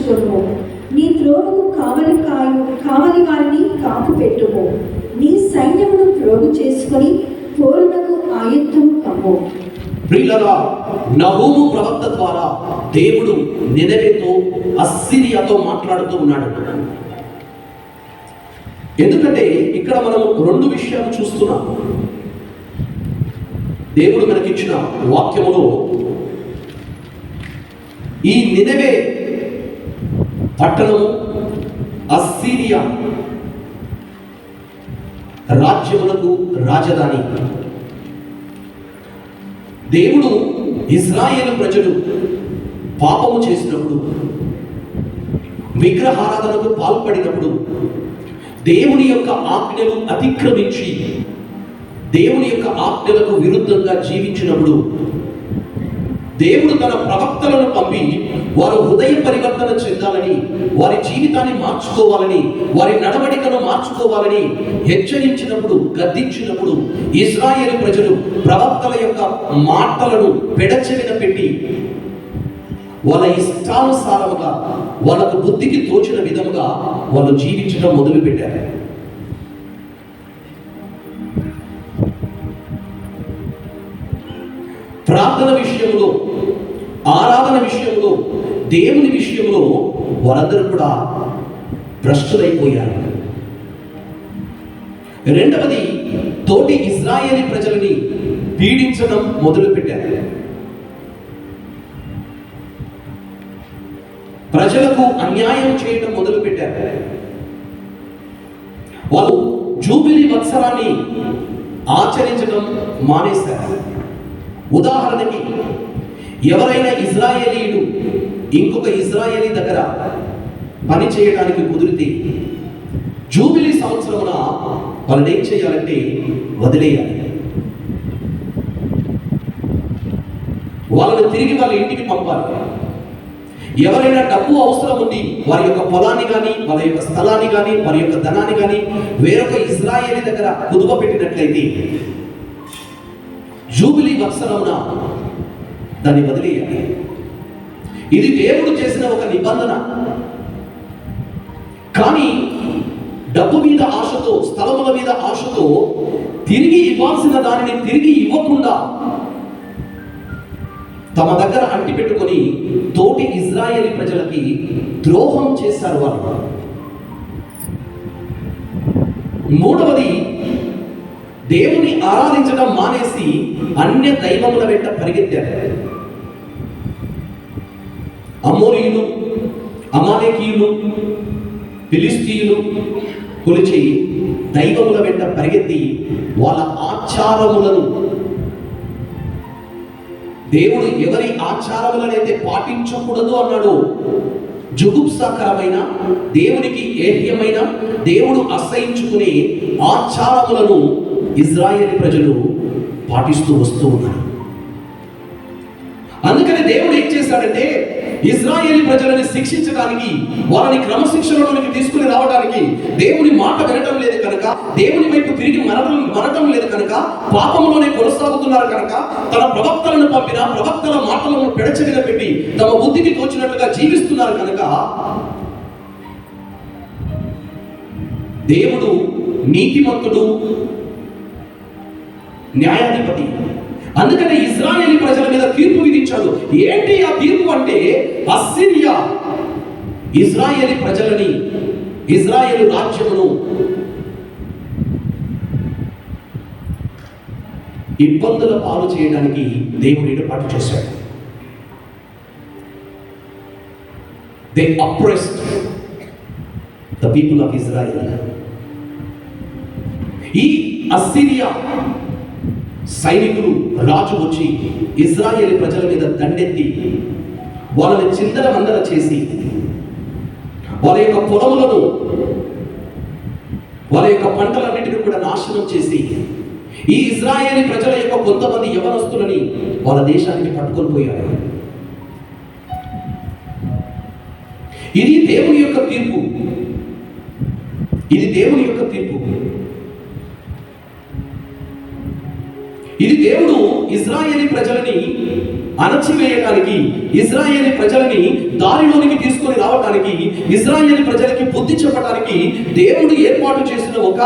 కాచుకొనుము. నీ త్రోవకు కావలి వారిని కాపు పెట్టుము. నీ సైన్యమును ప్రోగు చేసుకొని పోరునకు ఆయుధము కమ్ము. ప్రియులారా, నహూము ప్రవక్త ద్వారా దేవుడు నినవేతో అస్సిరియాతో మాట్లాడుతూ ఉన్నాడు. ఎందుకంటే ఇక్కడ మనం రెండు విషయాలు చూస్తున్నాం. దేవుడు మనకిచ్చిన వాక్యములో ఈ నినవే పట్టణము అస్సిరియా రాజ్యములకు రాజధాని. దేవుడు ఇజ్రాయేలు ప్రజలు పాపము చేసినప్పుడు, విగ్రహారాధనకు పాల్పడినప్పుడు, దేవుని యొక్క ఆజ్ఞలు అతిక్రమించి దేవుని యొక్క ఆజ్ఞలకు విరుద్ధంగా జీవించినప్పుడు దేవుడు తన ప్రవక్తలను పంపి వారు హృదయ పరివర్తన చెందాలని, వారి జీవితాన్ని మార్చుకోవాలని, వారి నడవడికను మార్చుకోవాలని హెచ్చరించినప్పుడు, గద్దించినప్పుడు ఇశ్రాయేలు ప్రజలు ప్రవక్తల యొక్క మాటలను పెడచెవిన పెట్టి వాళ్ళ ఇష్టానుసారముగా, వాళ్ళకు బుద్ధికి తోచిన విధముగా వాళ్ళు జీవించడం మొదలుపెట్టారు. ప్రార్థన విషయంలో, ఆరాధన విషయంలో, దేవుని విషయంలో వారందరూ కూడా భ్రష్టులైపోయారు. రెండవది, తోటి ఇజ్రాయేలీ ప్రజలని పీడించడం మొదలుపెట్టారు. ప్రజలకు అన్యాయం చేయడం మొదలుపెట్టారు. వాళ్ళు జూబిలీ వత్సరాన్ని ఆచరించడం మానేశారు. ఉదాహరణకి, ఎవరైనా ఇజ్రాయేలీయుడు ఇంకొక ఇజ్రాయేలీ దగ్గర పని చేయడానికి కుదిరితే జూబిలీ సంవత్సరమున వాళ్ళని ఏం చేయాలంటే వదిలేయాలి. వాళ్ళని తిరిగి వాళ్ళ ఇంటికి పంపాలి. ఎవరైనా డబ్బు అవసరం ఉంది, వారి యొక్క పొలాన్ని కానీ, వాళ్ళ యొక్క స్థలాన్ని కానీ, వారి యొక్క ధనాన్ని కానీ వేరొక ఇజ్రాయేలీ దగ్గర కుదువ పెట్టినట్లయితే జూబిలీ వత్సరమున దాన్ని వదిలేయాలి. ఇది దేవుడు చేసిన ఒక నిబంధన. కానీ డబ్బు మీద ఆశతో, స్థలముల మీద ఆశతో తిరిగి ఇవ్వాల్సిన దానిని తిరిగి ఇవ్వకుండా తమ దగ్గర అంటి పెట్టుకొని తోటి ఇజ్రాయేలీ ప్రజలకి ద్రోహం చేశారు వాళ్ళు. మూడవది, దేవుని ఆరాధించడం మానేసి అన్య దైవముల వెంట పరిగెత్తారు. అమోరీయులు, అమాలేకీయులు, ఫిలిస్తీయులు కొలిచి దైవముల వెంట పరిగెత్తి వాళ్ళ ఆచారములను, దేవుడు ఎవరి ఆచారములనైతే పాటించకూడదు అన్నాడు, జుగుప్సాకరమైన, దేవునికి ఏహ్యమైన, దేవుడు అసహించుకునే ఆచారములను ఇజ్రాయేలీ ప్రజలు పాటిస్తూ వస్తూ ఉన్నారు. అందుకని దేవుడు ఏం చేశాడంటే, ఇజ్రాయేలీ ప్రజలని శిక్షించడానికి, వాళ్ళని క్రమశిక్షణలోనికి తీసుకుని రావడానికి, దేవుని మాట వినటం లేదు కనుక, దేవుని వైపు తిరిగి మరటం లేదు కనుక, పాపంలోనే కొనసాగుతున్నారు కనుక, తన ప్రవక్తలను పంపిన ప్రవక్తల మాటలను పెడచెవిన పెట్టి తమ బుద్ధికి తోచినట్లుగా జీవిస్తున్నారు కనుక దేవుడు నీతిమంతుడు, న్యాయాధిపతి. అందుకనే ఇజ్రాయేలీ ప్రజల మీద తీర్పు విధించాడు. ఏంటి ఆ తీర్పు అంటే, అస్సిరియా ఇజ్రాయేలీ ప్రజలని, ఇజ్రాయేలు రాజ్యమును ఇబ్బందుల పాలు చేయడానికి దేవుడు ఏర్పాటు చేశాడు. They oppressed the people of Israel. ఈ అస్సిరియా సైనికులు, రాజు వచ్చి ఇజ్రాయేలీ ప్రజల మీద దండెత్తి వాళ్ళని చిందరవందర చేసి వాళ్ళ యొక్క పొలములను, వాళ్ళ యొక్క పంటలన్నిటిని కూడా నాశనం చేసి ఈ ఇజ్రాయేలీ ప్రజల యొక్క కొంతమంది యవనస్తులని వాళ్ళ దేశానికి పట్టుకొని పోయారు. ఇది దేవుని యొక్క తీర్పు. ఇది దేవుని యొక్క తీర్పు. ఇది దేవుడు ఇజ్రాయేలీ ప్రజలని అణచివేయడానికి, ఇజ్రాయేలీ ప్రజలని దారిలోనికి తీసుకొని రావడానికి, ఇజ్రాయేలీ ప్రజలకి బుద్ధి చెప్పడానికి దేవుడు ఏర్పాటు చేసిన ఒక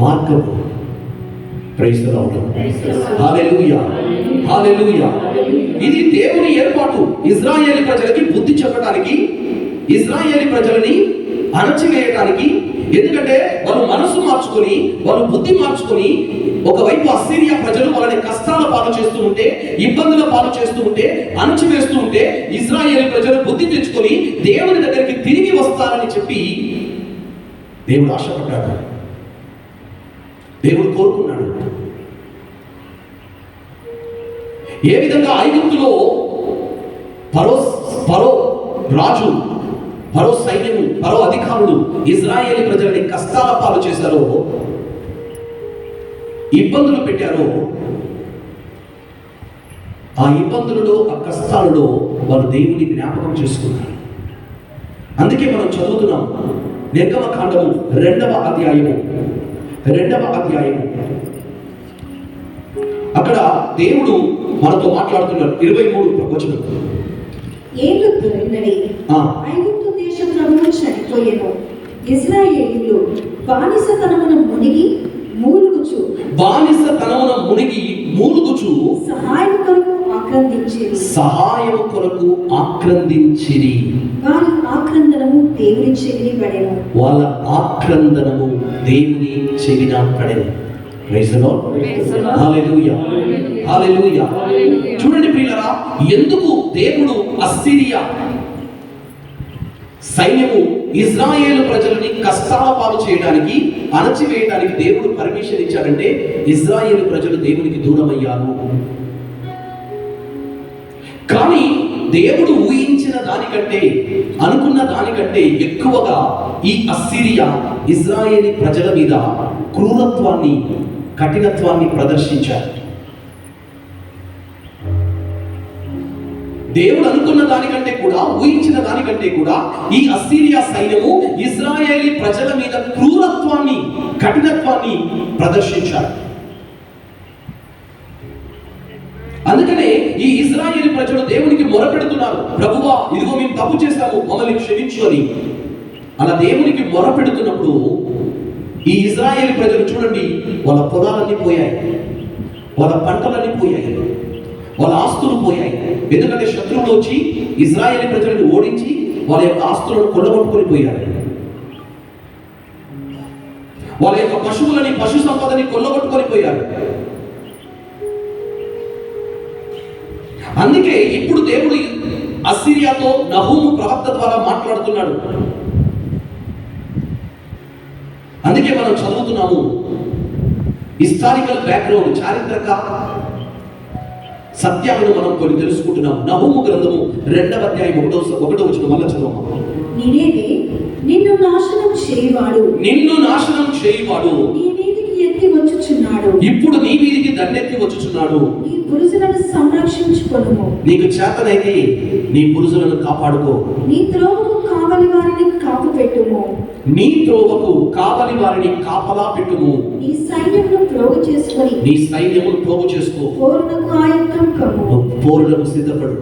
మార్గం. Praise the Lord. Hallelujah, hallelujah. ఇది దేవుని ఏర్పాటు. ఇజ్రాయేలీ ప్రజలకి బుద్ధి చెప్పడానికి, ఇజ్రాయేలీ ప్రజలని అణచివేయడానికి. ఎందుకంటే వాళ్ళు మనసు మార్చుకొని, వాళ్ళు బుద్ధి మార్చుకొని, ఒకవైపు అస్సీరియా ప్రజలు వాళ్ళని కష్టాల పాలు చేస్తూ ఉంటే, ఇబ్బందుల పాలు చేస్తూ ఉంటే, అణచివేస్తూ ఉంటే, ఇజ్రాయేలీ ప్రజలు బుద్ధి తెచ్చుకొని దేవుని దగ్గరికి తిరిగి వస్తారని చెప్పి దేవుడు ఆశపడ్డాడు, దేవుడు కోరుకున్నాడు. ఏ విధంగా ఐగుప్తులో ఫరో రాజు, ఫరో సైన్యము, ఫరో అధికారులు ఇజ్రాయేలీ ప్రజలని కష్టాల పాలు చేశారో, ఇబ్బందులు పెట్టారో, ఆ ఇబ్బందులలో, ఆ కష్టాలలో వాళ్ళు దేవుని జ్ఞాపకం చేసుకున్నారు. అందుకే మనం చదువుతున్నాం నిర్గమకాండము 2వ అధ్యాయము అక్కడ దేవుడు మనతో మాట్లాడుతున్నాడు. 23వ వచనం. ఏళ్ళు దొరికినవి, ఐగుప్తు దేశ ప్రభువు చనిపోయెను, ఇశ్రాయేలీయులు బానిసతనమున మునిగి మూలుగుచు సహాయము కొరకు ఆక్రందించిరి. వారి ఆక్రందనము దేవుని చెవిన పడెను. Praise the Lord. Hallelujah, hallelujah. చూడండి ప్రియులారా, ఎందుకు దేవుడు అస్సీరియా సైన్యము ఇజ్రాయేలు ప్రజలని కష్టాల పాలు చేయడానికి, అణచివేయడానికి దేవుడు పర్మిషన్ ఇచ్చాడంటే ఇజ్రాయేలు ప్రజలు దేవునికి దూరమయ్యారు. కానీ దేవుడు ఊహించిన దానికంటే, అనుకున్న దానికంటే ఎక్కువగా ఈ అస్సీరియా ఇజ్రాయేలీ ప్రజల మీద క్రూరత్వాన్ని, కఠినత్వాన్ని ప్రదర్శించారు. దేవుడు అనుకున్న దానికంటే కూడా, ఊహించిన దానికంటే కూడా ఈ అస్సీరియా సైన్యము ఇజ్రాయేలీ ప్రజల మీద క్రూరత్వాన్ని, కఠినత్వాన్ని ప్రదర్శించారు. అందుకనే ఈ ఇజ్రాయేలీ ప్రజలు దేవునికి మొరపెడుతున్నారు, ప్రభువా ఇదిగో మేము తప్పు చేశాము, మమ్మల్ని క్షమించు అని. అలా దేవునికి మొరపెడుతున్నప్పుడు ఈ ఇజ్రాయేలీ ప్రజలు చూడండి, వాళ్ళ పొలాలన్నీ పోయాయి, వాళ్ళ పంటలన్నీ పోయాయి, వాళ్ళ ఆస్తులు పోయాయి. ఎందుకంటే శత్రువులు వచ్చి ఇజ్రాయేలీ ప్రజలను ఓడించి వాళ్ళ యొక్క ఆస్తులను కొల్లగొట్టుకొని పోయారు. వాళ్ళ యొక్క పశువులని, పశు సంపదని కొల్లగొట్టుకొని పోయారు. అందుకే ఇప్పుడు దేవుడు అస్సీరియాతో నహూము ప్రవక్త ద్వారా మాట్లాడుతున్నాడు. అందుకే మనం చదువుతున్నాము, హిస్టారికల్ బ్యాక్గ్రౌండ్, చారిత్రక సత్యాలను మనం కొన్ని తెలుసుకుంటున్నాం. నహూము గ్రంథము 2వ అధ్యాయం 1వ వచనం వల్ల చదవమా. నిన్ను నాశనం చేయువాడు నీ మీదికి ఎత్తి వచ్చుచున్నాడు, ఇప్పుడు నీ మీదికి దండెత్తి వచ్చుచున్నాడు. నీ పురుషులను సంరక్షించుకొనుము, నీకు చేతనైతే నీ పురుషులను కాపాడుకో. నీ త్రోవకు కావలి వారిని కాపు పెట్టుము, నీ త్రోవకు కావలి వారిని కాపలా పెట్టుము. నీ సైన్యమును ప్రోగు చేసుకో. పోరునకు ఆయుధం కమ్ము, పోరులకు సిద్ధపడు.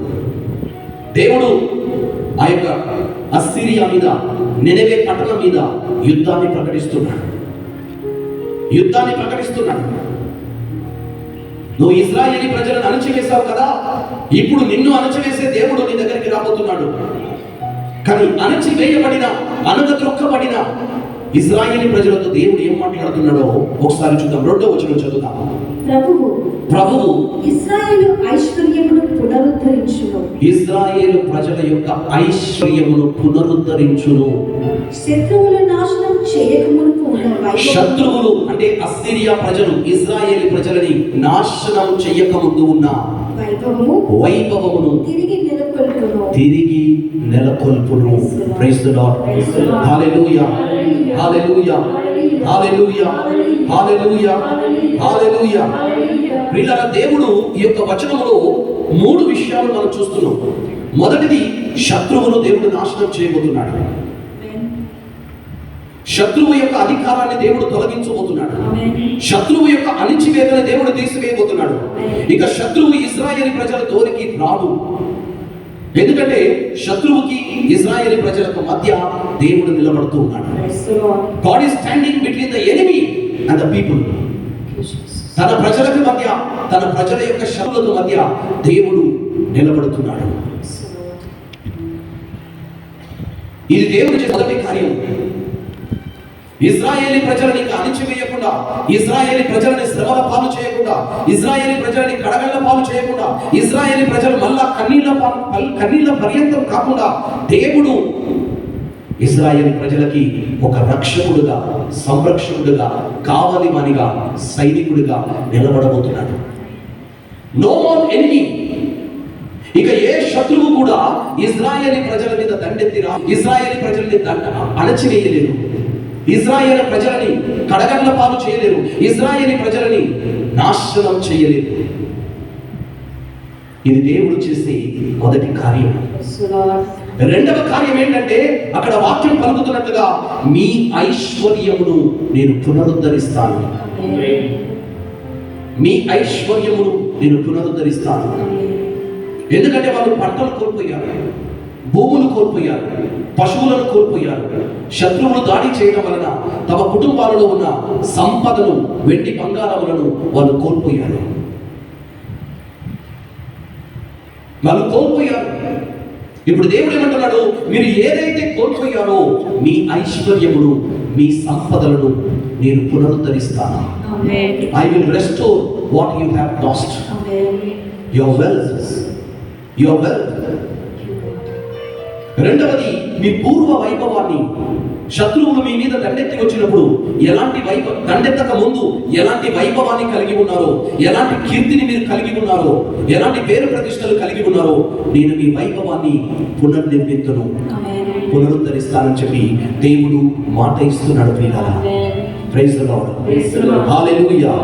దేవుడు ఆ యొక్క అస్సీరియా మీద, నినెవే పట్టణం మీద యుద్ధాన్ని ప్రకటిస్తున్నాడు. నువ్వు ఇజ్రాయేలీ ప్రజలను అణచివేశావు కదా, ఇప్పుడు నిన్ను అణచివేసే దేవుడు నీ దగ్గరికి రాబోతున్నాడు. కానీ అణచివేయబడిన, అనగత్రొక్కబడిన ఇజ్రాయేలీ ప్రజలతో దేవుడు ఏం మాట్లాడుతున్నాడో ఒకసారి చూద్దాం. 2వ వచనం చదువుతాం. ప్రభువు ఇశ్రాయేలు ప్రజల యొక్క ఐశ్వర్యమును పునరుద్ధరించును. శత్రువులు అంటే అస్సీరియా ప్రజలు ఇజ్రాయేలీ ప్రజలని నాశనం చెయ్యకముందు ఉన్న వైభవమును తిరిగి నెలకొల్పును. Praise the Lord. Hallelujah, hallelujah, hallelujah, hallelujah, hallelujah. ప్రియులారా, దేవుడు ఈ యొక్క వచనములో 3 విషయాలు మనం చూస్తున్నాం. మొదటిది, శత్రువును దేవుడు నాశనం చేయబోతున్నాడు. శత్రువు యొక్క అధికారాన్ని దేవుడు తొలగించబోతున్నాడు. శత్రువు యొక్క అణిచివేతను దేవుడు తీసివేయబోతున్నాడు. ఇక శత్రువు ఇశ్రాయేలు ప్రజల తోలికి రాడు. ఎందుకంటే శత్రువుకి ఇశ్రాయేలు ప్రజలకు మధ్య దేవుడు నిలబడుతూ ఉన్నాడు. God is standing between the enemy and the people. తన ప్రజలకు మధ్య, తన ప్రజల యొక్క శత్రువులకు మధ్య దేవుడు నిలబడుతున్నాడు. ఇది దేవుడి మొదటి కార్యం. ఇశ్రాయేలీ ప్రజలని అణిచివేయకుండా, ఇశ్రాయేలీ ప్రజలని శ్రమల పాలు చేయకుండా, ఇశ్రాయేలీ ప్రజలని కడగళ్ళ పాలు చేయకుండా, ఇశ్రాయేలీ ప్రజలు మళ్ళా కన్నీళ్ళ పర్యంతం కాకుండా దేవుడు ఇశ్రాయేలీ ప్రజలకి ఒక రక్షకుడుగా, సంరక్షకుడుగా, కావలివానిగా, సైనికుడిగా నిలబడబోతున్నాడు. No more enemy. ఇక ఏ శత్రువు కూడా ఇశ్రాయేలీ ప్రజల మీద దండెత్తి ఇశ్రాయేలీ ప్రజల్ని అణచివేయలేరు. ఇశ్రాయేలు ప్రజలని కడగండ్ల పాలు చేయలేరు. ఇశ్రాయేలీ ప్రజలని నాశనం చేయలేరు. ఇది దేవుడు చేసే మొదటి కార్యం. రెండవ కార్యం ఏంటంటే, అక్కడ వాక్యం పలుకుతున్నట్టుగా మీ ఐశ్వర్యమును నేను పునరుద్ధరిస్తాను. మీ ఐశ్వర్యమును నేను పునరుద్ధరిస్తాను. ఎందుకంటే వాళ్ళు పంటలు కోల్పోయారు, భూములు కోల్పోయారు, పశువులను కోల్పోయారు. శత్రువులు దాడి చేయడం వలన తమ కుటుంబాలలో ఉన్న సంపదను, వెండి బంగారములను వాళ్ళు కోల్పోయారు. ఇప్పుడు దేవుడు ఏమంటున్నాడు, మీరు ఏదైతే కోల్పోయారో మీ ఐశ్వర్యమును, మీ సంపదలను నేను పునరుద్ధరిస్తాను. I will restore what you have lost. Your wealth, your wealth. రెండవది, మీ పూర్వ వైభవాన్ని. శత్రువులు మీ మీద దండెత్తి వచ్చినప్పుడు ఎలాంటి దండెత్తక ముందు ఎలాంటి వైభవాన్ని కలిగి ఉన్నారో, ఎలాంటి కీర్తిని మీరు కలిగి ఉన్నారో, ఎలాంటి పేరు ప్రతిష్టలు కలిగి ఉన్నారో, నేను మీ వైభవాన్ని పునర్నిర్మింతును, పునరుద్ధరిస్తానని చెప్పి దేవుడు మాట ఇస్తున్నాడు. ప్రియులారా, ప్రైజ్ ది లార్డ్, హల్లెలూయా,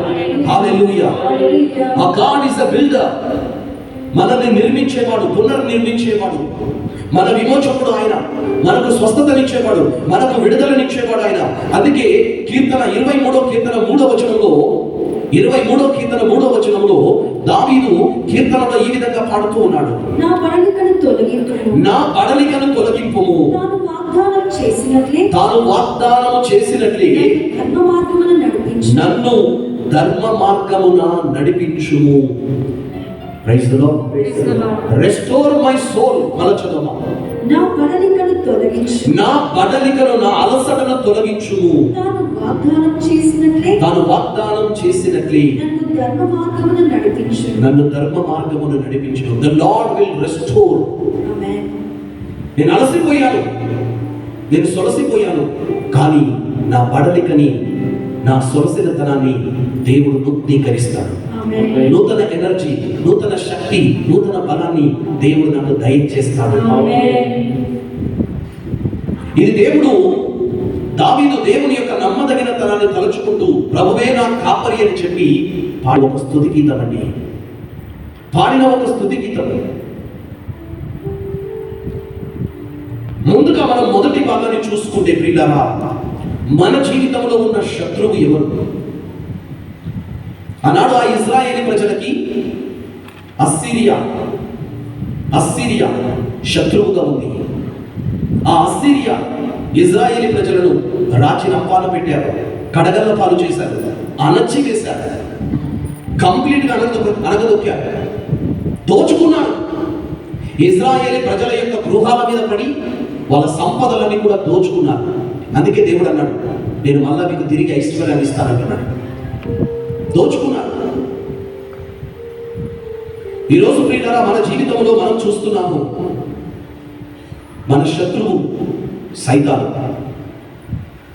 హల్లెలూయా. ఆ గాడ్ ఇస్ ఎ బిల్డర్. మనల్ని నిర్మించేవాడు, పునర్నిర్మించేవాడు, మన విమోచకుడు ఆయన, మనకు స్వస్థతనిచ్చేవాడు, మనకు విడుదలనిచ్చేవాడు ఆయన. అందుకే కీర్తన 23వ కీర్తన 3వ వచనంలో, 23వ కీర్తన 3వ వచనంలో దావీదు కీర్తనలో ఈ విధంగా పాడుతూ ఉన్నాడు, నా బడలికను తొలగింపుము, నా బడలికను తొలగింపుము, తాను వాగ్దానము చేసినట్లే ధర్మ మార్గమున నడిపించు, నన్ను ధర్మ మార్గమున నడిపించుము. Praise the Lord. Restore my soul. మళ్ళా చదవమా. నా బడలికను తొలగించు, నా బడలికను, నా అలసటను తొలగించుము. తాను వాగ్దానం చేసినట్లే, తాను వాగ్దానం చేసినట్లే నన్ను ధర్మ మార్గమున నడిపించు, నన్ను ధర్మ మార్గమున నడిపించును. The Lord will restore. Amen. నేను అలసిపోయాను, నేను సొలసిపోయాను, కానీ నా బడలికని, నా సొలసినతనాన్ని దేవుడు నూతనీకరిస్తాడు. నూతన ఎనర్జీ, నూతన శక్తి, నూతన బలాన్ని దేవుడు నాకు దయచేస్తాడు. ఇది దేవుడు, దావీదు దేవుని యొక్క నమ్మదగిన తనాన్ని తలుచుకుంటూ ప్రభువే నా కాపరి అని చెప్పి పాడిన ఒక స్తుతి గీతం అండి, పాడిన ఒక స్తుతి గీతం. ముందుగా మనం మొదటి భాగాన్ని చూసుకుంటే ప్రియులారా, మన జీవితంలో ఉన్న శత్రువు ఎవరు? ఆనాడు ఆ ఇశ్రాయేలీ ప్రజలకి అస్సిరియా శత్రువుగా ఉంది. ఆ అస్సిరియా ఇశ్రాయేలీ ప్రజలను రాచి రంపాన పెట్టారు, కడగళ్ళ పాలు చేశారు, అణచివేశారు, కంప్లీట్గా అనగదొక్కారు, దోచుకున్నారు. ఇశ్రాయేలీ ప్రజల యొక్క గృహాల మీద పడి వాళ్ళ సంపదలన్నీ కూడా దోచుకున్నారు. అందుకే దేవుడు అన్నాడు, నేను మళ్ళా మీకు తిరిగి ఐశ్వర్యాన్ని ఇస్తానంటున్నాడు. దోచుకున్నారు. ఈరోజు ప్రియులారా, మన జీవితంలో మనం చూస్తున్నాము, మన శత్రువు సైతాను.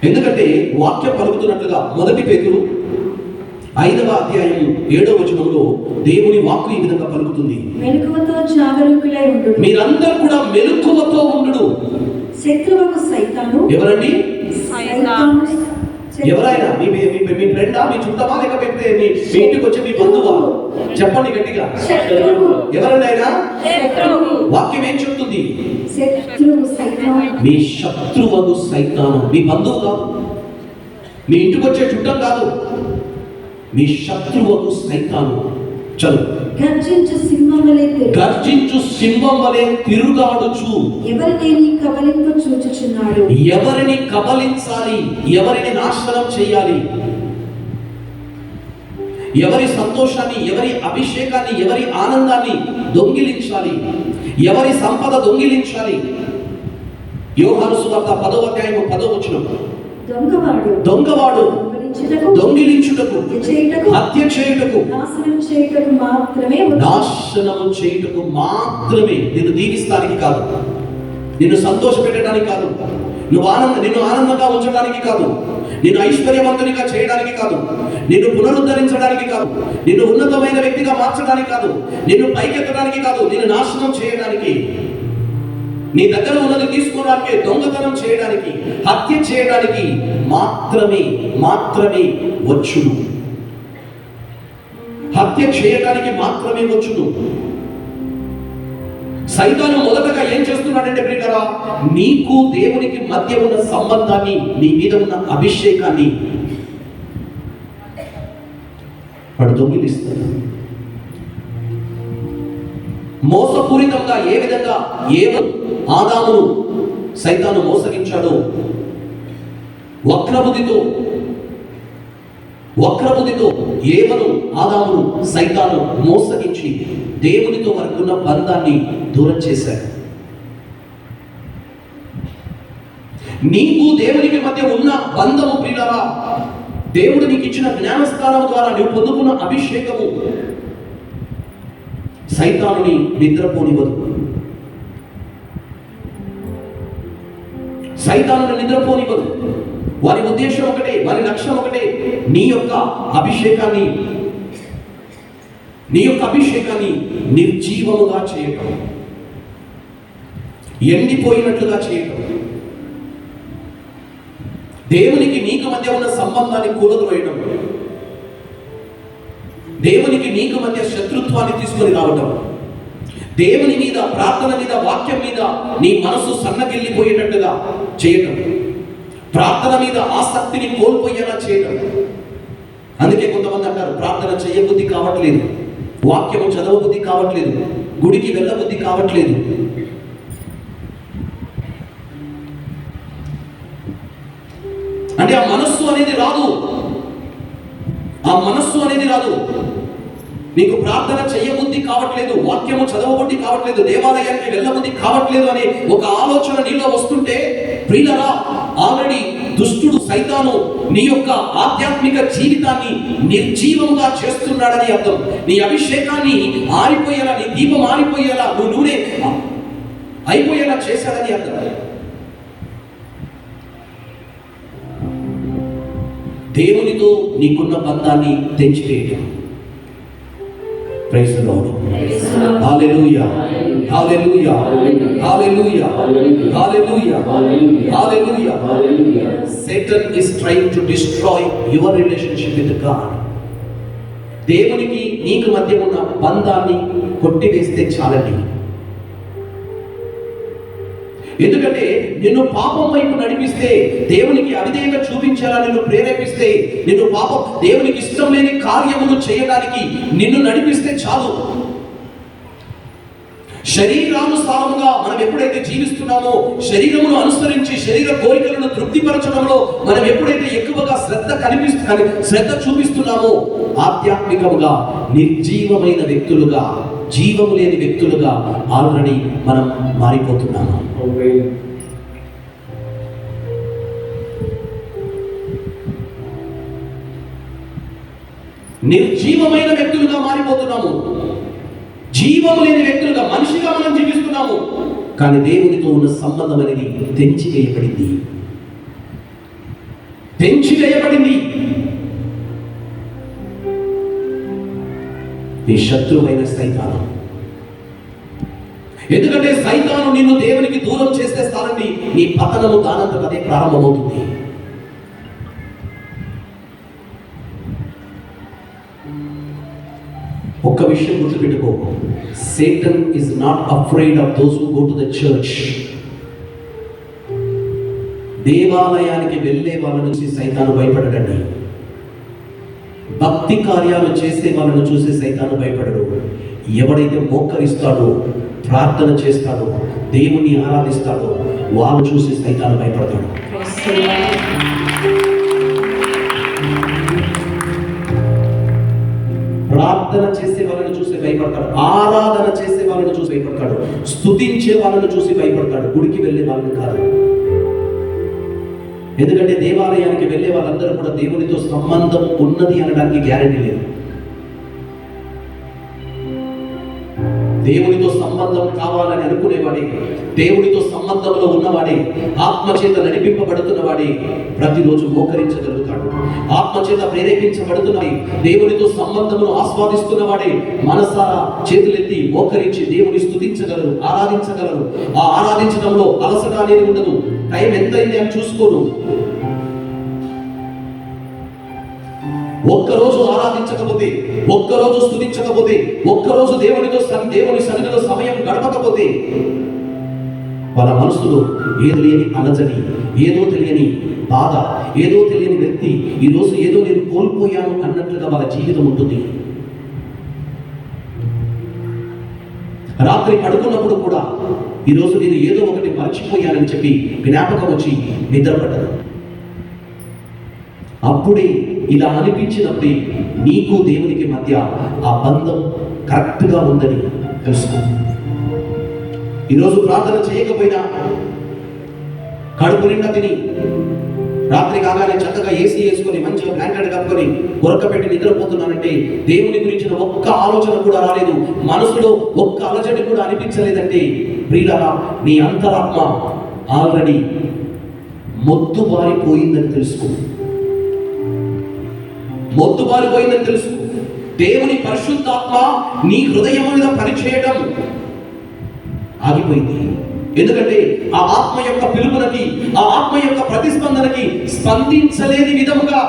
ఎందుకంటే వాక్యం పలుకుతున్నట్లుగా 1 పేతురు 5వ అధ్యాయం 7వ వచనంలో దేవుని వాక్కు ఈ విధంగా పలుకుతుంది, మెలకువతో జాగరూకులై ఉండుడు, మీరందరూ కూడా మెలకువతో ఉండుడు. శత్రువు సైతాను. ఎవరండి? ఎవరైనా మీ ఫ్రెండా, మీ చుట్టమా, లేకపోతే మీ ఇంటికి వచ్చే మీ బంధువా? చెప్పండి గట్టిగా. ఎవరైనా? వాక్యం ఏం చెప్తుంది? మీ శత్రువు సైతాను. మీ బంధువు కాదు, మీ ఇంటికి వచ్చే చుట్టం కాదు, మీ శత్రువు సైతాను. చదువు. గర్జించు సింహం వలె తిరుగాడుచు ఎవరిని కబలించాలి, ఎవరిని నాశనం చేయాలి, ఎవరి సంతోషాన్ని, ఎవరి అభిషేకాన్ని, ఎవరి ఆనందాన్ని దొంగిలించాలి, ఎవరి సంపద దొంగిలించాలి. యోహాను సువార్త 10వ అధ్యాయం 10వ వచనం. దొంగవాడు దొంగిలించుటకు, హత్య చేయుటకు, నాశనము చేయుటకు మాత్రమే. నిన్ను దీవిస్తానికి కాదు, నిన్ను సంతోష పెట్టడానికి కాదు, నిన్ను ఆనందంగా ఉంచడానికి కాదు, నిన్ను ఐశ్వర్యవంతునిగా చేయడానికి కాదు, నిన్ను పునరుద్ధరించడానికి కాదు, నిన్ను ఉన్నతమైన వ్యక్తిగా మార్చడానికి కాదు, నిన్ను పైకెత్తడానికి కాదు, నిన్ను నాశనం చేయడానికి, నీ దగ్గర ఉన్నది తీసుకోవడానికి, దొంగతనం చేయడానికి, హత్య చేయడానికి మాత్రమే వచ్చును. హత్య చేయడానికి మాత్రమే వచ్చును. సైతాను మొదటగా ఏం చేస్తున్నాడంటే ప్రియరా, నీకు దేవునికి మధ్య ఉన్న సంబంధాన్ని, నీ మీద ఉన్న అభిషేకాన్ని వాడు దొంగిలిస్తాడు. మోసపూరితంగా ఏ విధంగా ఆదామును సైతాను మోసగించాడో, వక్రబుద్ధితో ఏవను ఆదామును సైతాను మోసగించి దేవునితో వరకున్న బంధాన్ని దూరం చేశాడు. నీకు దేవునికి మధ్య ఉన్న బంధము ప్రియులారా, దేవుడు నీకు ఇచ్చిన జ్ఞానస్థానం ద్వారా నువ్వు పొందుకున్న అభిషేకము సైతానుని నిద్రపోనివ్వదు. సైతానుని నిద్రపోనివ్వదు. వారి ఉద్దేశం ఒకటే, వారి లక్ష్యం ఒకటే, నీ యొక్క అభిషేకాన్ని నిర్జీవముగా చేయటం, ఎండిపోయినట్లుగా చేయటం, దేవునికి నీకు మధ్య ఉన్న సంబంధాన్ని కూలద్రోయడం, దేవునికి నీకు మధ్య శత్రుత్వాన్ని తీసుకొని రావటం, దేవుని మీద, ప్రార్థన మీద, వాక్యం మీద నీ మనసు సన్నగిల్లిపోయేటట్టుగా చేయటం, ప్రార్థన మీద ఆసక్తిని కోల్పోయేలా చేయటం. అందుకే కొంతమంది అంటారు, ప్రార్థన చేయబుద్ధి కావట్లేదు, వాక్యము చదవబుద్ధి కావట్లేదు, గుడికి వెళ్ళబుద్ధి కావట్లేదు. అంటే ఆ మనస్సు అనేది రాదు. నీకు ప్రార్థన చేయబుద్ధి కావట్లేదు, వాక్యము చదవబుద్ధి కావట్లేదు, దేవాలయానికి వెళ్ళబుద్ధి కావట్లేదు అనే ఒక ఆలోచన నీలో వస్తుంటే ప్రియులరా, ఆల్రెడీ దుష్టుడు సైతాను నీ యొక్క ఆధ్యాత్మిక జీవితాన్ని నిర్జీవంగా చేస్తున్నాడని అర్థం. నీ అభిషేకాన్ని ఆరిపోయేలా, నీ దీపం ఆరిపోయేలా, నువ్వు నూనె అయిపోయేలా చేశాడని అర్థం. దేవునితో నీకున్న బంధాన్ని తెంచివేయడం. Praise the Lord. Hallelujah, hallelujah, hallelujah, hallelujah, hallelujah. Satan is trying to destroy your relationship with God. దేవునికి నీకు మధ్య ఉన్న బంధాన్ని కొట్టివేస్తే చాలండి. ఎందుకంటే నిన్ను పాపం వైపు నడిపిస్తే, దేవునికి అవిధేయత చూపించేలా నిన్ను ప్రేరేపిస్తే, నిన్ను పాపం, దేవునికి ఇష్టం లేని కార్యములు చేయడానికి నిన్ను నడిపిస్తే చాలు. శరీరానుసారముగా మనం ఎప్పుడైతే జీవిస్తున్నామో, శరీరమును అనుసరించి శరీర కోరికలను తృప్తిపరచడంలో మనం ఎప్పుడైతే ఎక్కువగా శ్రద్ధ చూపిస్తున్నామో, ఆధ్యాత్మికముగా నిర్జీవమైన వ్యక్తులుగా, జీవము లేని వ్యక్తులుగా ఆల్రెడీ మనం మారిపోతున్నాము. నిర్జీవమైన వ్యక్తులుగా మారిపోతున్నాము. జీవము లేని వ్యక్తులుగా, మనిషిగా మనం జీవిస్తున్నాము. కానీ దేవునితో ఉన్న సంబంధం అనేది తెంచివేయబడింది. నీ శత్రువైన సైతాను. ఎందుకంటే సైతాను నిన్ను దేవునికి దూరం చేస్తే స్థానండి నీ పతనము దానంతట అదే ప్రారంభమవుతుంది. ఒక్క విషయం గుర్తుపెట్టుకో, Satan is not afraid of those who go to the church. దేవాలయానికి వెళ్ళే వాళ్ళను చూసి సైతాను భయపడడండి. భక్తి కార్యాలు చేసే వాళ్ళను చూసి సైతాను భయపడడు. ఎవడైతే మోకరిస్తాడో, ప్రార్థన చేస్తాడో, దేవుని ఆరాధిస్తాడో వాళ్ళు చూసి సైతాను భయపడతాడు. ప్రార్థన చేసే వాళ్ళని చూసి భయపడతాడు, ఆరాధన చేసే వాళ్ళని చూసి భయపడతాడు, స్తుతించే వాళ్ళని చూసి భయపడతాడు, గుడికి వెళ్ళే వాళ్ళని కాదు. ఎందుకంటే దేవాలయానికి వెళ్ళే వాళ్ళందరూ కూడా దేవునితో సంబంధం ఉన్నది అనడానికి గ్యారెంటీ లేదు. దేవునితో సంబంధం కావాలని అనుకునేవాడే, దేవునితో సంబంధంలో ఉన్నవాడే, ఆత్మచేత నడిపింపబడుతున్నవాడే ప్రతిరోజు మోకరించగలుగుతాడు. ఆత్మచేత ప్రేరేపించబడుతున్నవాడే, దేవునితో సంబంధమును ఆస్వాదిస్తున్నవాడే మనసారా చేతులెత్తి మోకరించి దేవుని స్తుతించగలరు, ఆరాధించగలరు. ఆ ఆరాధించడంలో అలసట అనేది ఉండదు. టైం ఎంతైంది అని చూసుకోను. ఒక్కరోజు ఆరాధించకపోతే, ఒక్కరోజు స్తుతించకపోతే, ఒక్కరోజు దేవుని సన్నిధిలో సమయం గడపకపోతే వాళ్ళ మనసులో ఏదో తెలియని అలజడి, ఏదో తెలియని బాధ, ఏదో తెలియని వ్యక్తి, ఈరోజు ఏదో నేను కోల్పోయాను అన్నట్లుగా వాళ్ళ జీవితం ఉంటుంది. రాత్రి పడుకున్నప్పుడు కూడా ఈరోజు నేను ఏదో ఒకటి మర్చిపోయానని చెప్పి జ్ఞాపకం వచ్చి నిద్రపడ్డాను. అప్పుడే ఇలా అనిపించినప్పుడే నీకు దేవునికి మధ్య ఆ బంధం కరెక్ట్గా ఉందని తెలుసుకో. ఈరోజు ప్రార్థన చేయకపోయినా కడుపు నిండా తిని రాత్రి కాగానే చక్కగా ఏసీ వేసుకొని మంచిగా బ్లాంకెట్ కప్పుకొని గొరక పెట్టి నిద్రపోతున్నానంటే దేవుని గురించిన ఒక్క ఆలోచన కూడా రాలేదు, మనసులో ఒక్క అలజడి కూడా అనిపించలేదంటే ప్రియులారా, నీ అంతరాత్మ ఆల్రెడీ మొద్దుబారిపోయిందని తెలుసుకో. మొద్దుబారిపోయిందని తెలుసు. దేవుని పరిశుద్ధాత్మ నీ హృదయం మీద పనిచేయడం ఆగిపోయింది. ఎందుకంటే ఆ ఆత్మ యొక్క పిలుపునకి, ఆ ఆత్మ యొక్క ప్రతిస్పందనకి స్పందించలేని విధముగా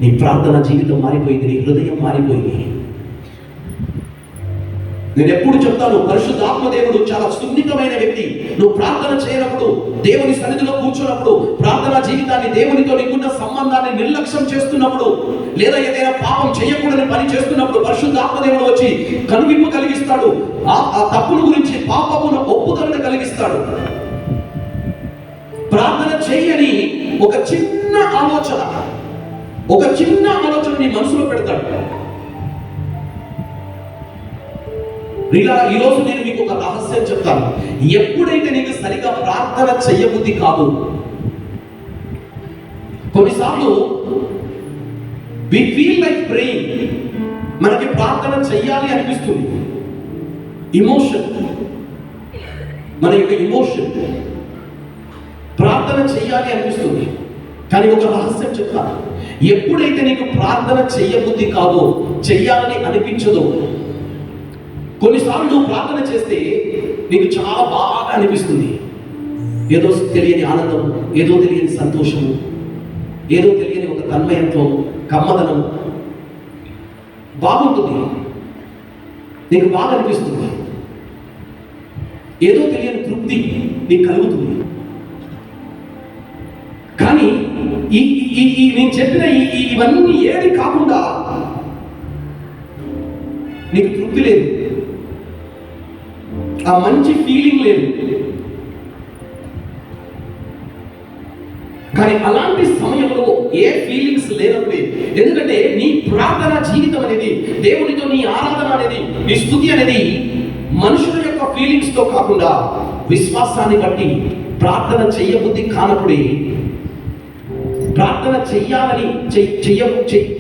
నీ ప్రార్థన జీవితం మారిపోయింది, నీ హృదయం మారిపోయింది. నేను ఎప్పుడు చెప్తాను, పరిశుద్ధాత్మ దేవుడు చాలా సున్నితమైన వ్యక్తి. నువ్వు ప్రార్థన చేయనప్పుడు, దేవుని సన్నిధిలో కూర్చున్నప్పుడు, ప్రార్థనా జీవితాన్ని, దేవునితో నీకున్న సంబంధాన్ని నిర్లక్ష్యం చేస్తున్నప్పుడు, లేదా ఏదైనా పాపం చేయకూడని పని చేస్తున్నప్పుడు పరిశుద్ధాత్మ దేవుడు వచ్చి కనువిప్పు కలిగిస్తాడు. ఆ తప్పుల గురించి, పాపమును ఒప్పుదలను కలిగిస్తాడు. ప్రార్థన చేయని ఒక చిన్న ఆలోచన నీ మనసులో పెడతాడు. ఈరోజు నేను మీకు ఒక రహస్యం చెప్తాను. ఎప్పుడైతే నీకు సరిగా ప్రార్థన చెయ్యబుద్ధి కాదు, కొన్నిసార్లు we feel like praying, మనకి ప్రార్థన చెయ్యాలి అనిపిస్తుంది. ఇమోషన్, మన యొక్క ఇమోషన్ ప్రార్థన చెయ్యాలి అనిపిస్తుంది. కానీ ఒక రహస్యం చెప్తాను, ఎప్పుడైతే నీకు ప్రార్థన చెయ్యబుద్ధి కాదో, చెయ్యాలని అనిపించదో, కొన్నిసార్లు నువ్వు ప్రార్థన చేస్తే నీకు చాలా బాగా అనిపిస్తుంది. ఏదో తెలియని ఆనందం, ఏదో తెలియని సంతోషము, ఏదో తెలియని ఒక తన్మయంత్వం, కమ్మదనం బాగుంటుంది, నీకు బాగా అనిపిస్తుంది. ఏదో తెలియని తృప్తి నీకు కలుగుతుంది. కానీ నేను చెప్పిన ఇవన్నీ ఏది కాకుండా నీకు తృప్తి లేదు, ఆ మంచి ఫీలింగ్ లేదు. కానీ అలాంటి సమయంలో ఏ ఫీలింగ్స్ లేనప్పుడే, ఎందుకంటే నీ ప్రార్థన జీవితం అనేది, దేవునితో నీ ఆరాధన అనేది, నీ స్తుతి అనేది మనుషుల యొక్క ఫీలింగ్స్ తో కాకుండా విశ్వాసాన్ని బట్టి ప్రార్థన చెయ్యబుద్ధి కానప్పుడే, ప్రార్థన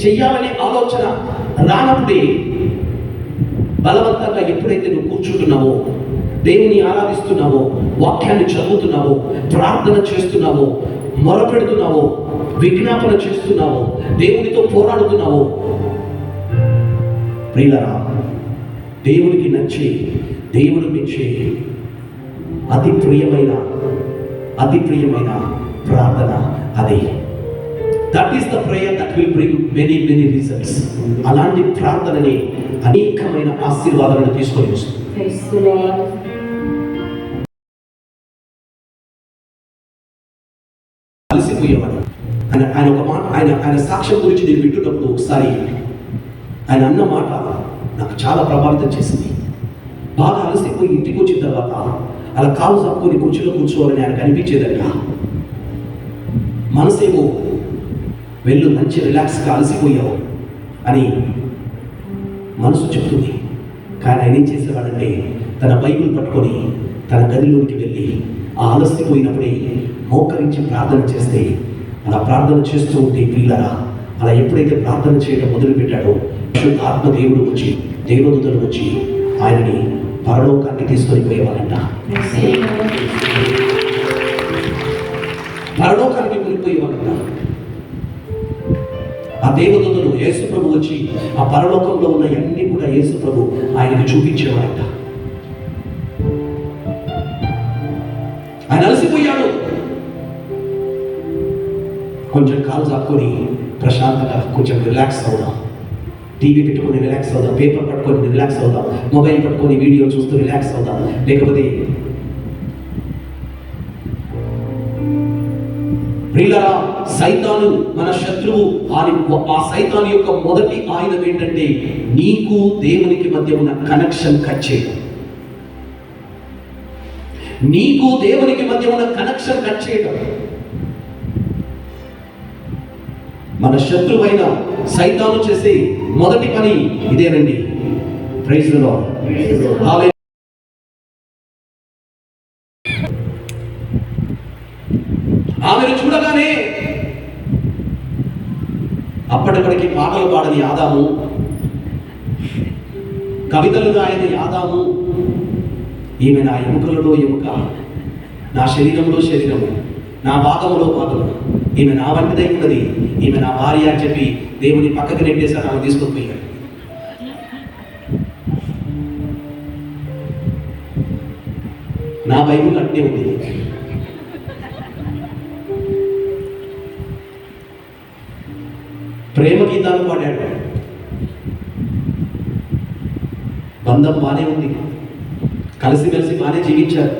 చెయ్యాలని ఆలోచన రానప్పుడే, బలవంతంగా ఎప్పుడైతే నువ్వు కూర్చుంటున్నావో, దేవుని ఆరాధిస్తున్నావో, వాక్యాన్ని చదువుతున్నావో, ప్రార్థన చేస్తున్నావో, మొరపెడుతున్నావో, విజ్ఞాపన చేస్తున్నావో, దేవునితో పోరాడుతున్నావో, ప్రియులారా, దేవునికి నచ్చే, దేవుడు మెచ్చే అతి ప్రియమైన ప్రార్థన అదే. That is the prayer that will bring many many results. అలాంటి ప్రార్థనని అనేకమైన ఆశీర్వాదాలను తీసుకొని వస్తుంది. Praise the Lord. అలసిపోయేవాడు. ఆయన ఒక మాట, ఆయన సాక్ష్యం గురించి నేను వింటున్నప్పుడు ఒకసారి ఆయన అన్న మాట నాకు చాలా ప్రభావితం చేసింది. బాగా అలసిపోయి ఇంటికి వచ్చిన తర్వాత అలా కాలు చాపుకొని కుర్చీలో కూర్చోవాలని ఆయనకు అనిపించేదట. మనసేమో వెళ్ళు మంచి రిలాక్స్గా అలసిపోయావు అని మనసు చెప్తుంది. కానీ ఆయన ఏం చేసేవాడంటే తన బైబిల్ పట్టుకొని తన గదిలోనికి వెళ్ళి ఆ అలసిపోయినప్పుడే మోకరించి ప్రార్థన చేస్తే, అలా ప్రార్థన చేస్తూ ఉంటే పిల్లరా, అలా ఎప్పుడైతే ప్రార్థన చేయడం మొదలుపెట్టాడో ఆత్మ దేవుడు వచ్చి, దేవదూతలు వచ్చి ఆయనని పరలోకానికి తీసుకొని పోయేవాళ్ళంట. పరలోకానికి కొనిపోయేవాళ్ళంట. ఆ దేవదూతలు యేసు ప్రభు వచ్చి ఆ పరలోకంలో ఉన్న అన్ని కూడా యేసు ప్రభు ఆయనకి చూపించేవాడంట. ఆయన అలసిపోయాడు. కొంచెం కాలు చాపుకొని ప్రశాంతంగా కొంచెం రిలాక్స్ అవుదాం, టీవీ పెట్టుకొని రిలాక్స్ అవుదాం, పేపర్ పట్టుకొని రిలాక్స్ అవుదాం, మొబైల్ పట్టుకొని వీడియో చూస్తూ రిలాక్స్ అవుదాం. లేకపోతే ప్రియులారా, సైతాను మన శత్రువు. ఆ సైతాను యొక్క మొదటి ఆయుధం ఏంటంటే నీకు దేవునికి మధ్య ఉన్న కనెక్షన్ కట్ చేయడం. నీకు దేవునికి మధ్య ఉన్న కనెక్షన్ కట్ చేయడం. మన శత్రువైన సైతాను చేసే మొదటి పని ఇదేనండి. Praise the Lord. హల్లెలూయా. ఆమెను చూడగానే అప్పటిప్పటికి పాటలు పాడని ఆదాము, కవితలు రాయని ఆదాము, ఈమె నా ఎముకలలో ఎముక, నా శరీరంలో శరీరము, నా భాగములో భాగము, ఈమె నా వంటిదై ఉన్నది, ఈమె నా భార్య అని చెప్పి దేవుని పక్కకి నెట్టేశారు. ఆమె తీసుకొని పోయాడు. నా బైబిల్ అట్టే ఉంది. ప్రేమ గీతాలు పాడాడు. బంధం బానే ఉంది, కలిసిమెలిసి బానే జీవించారు.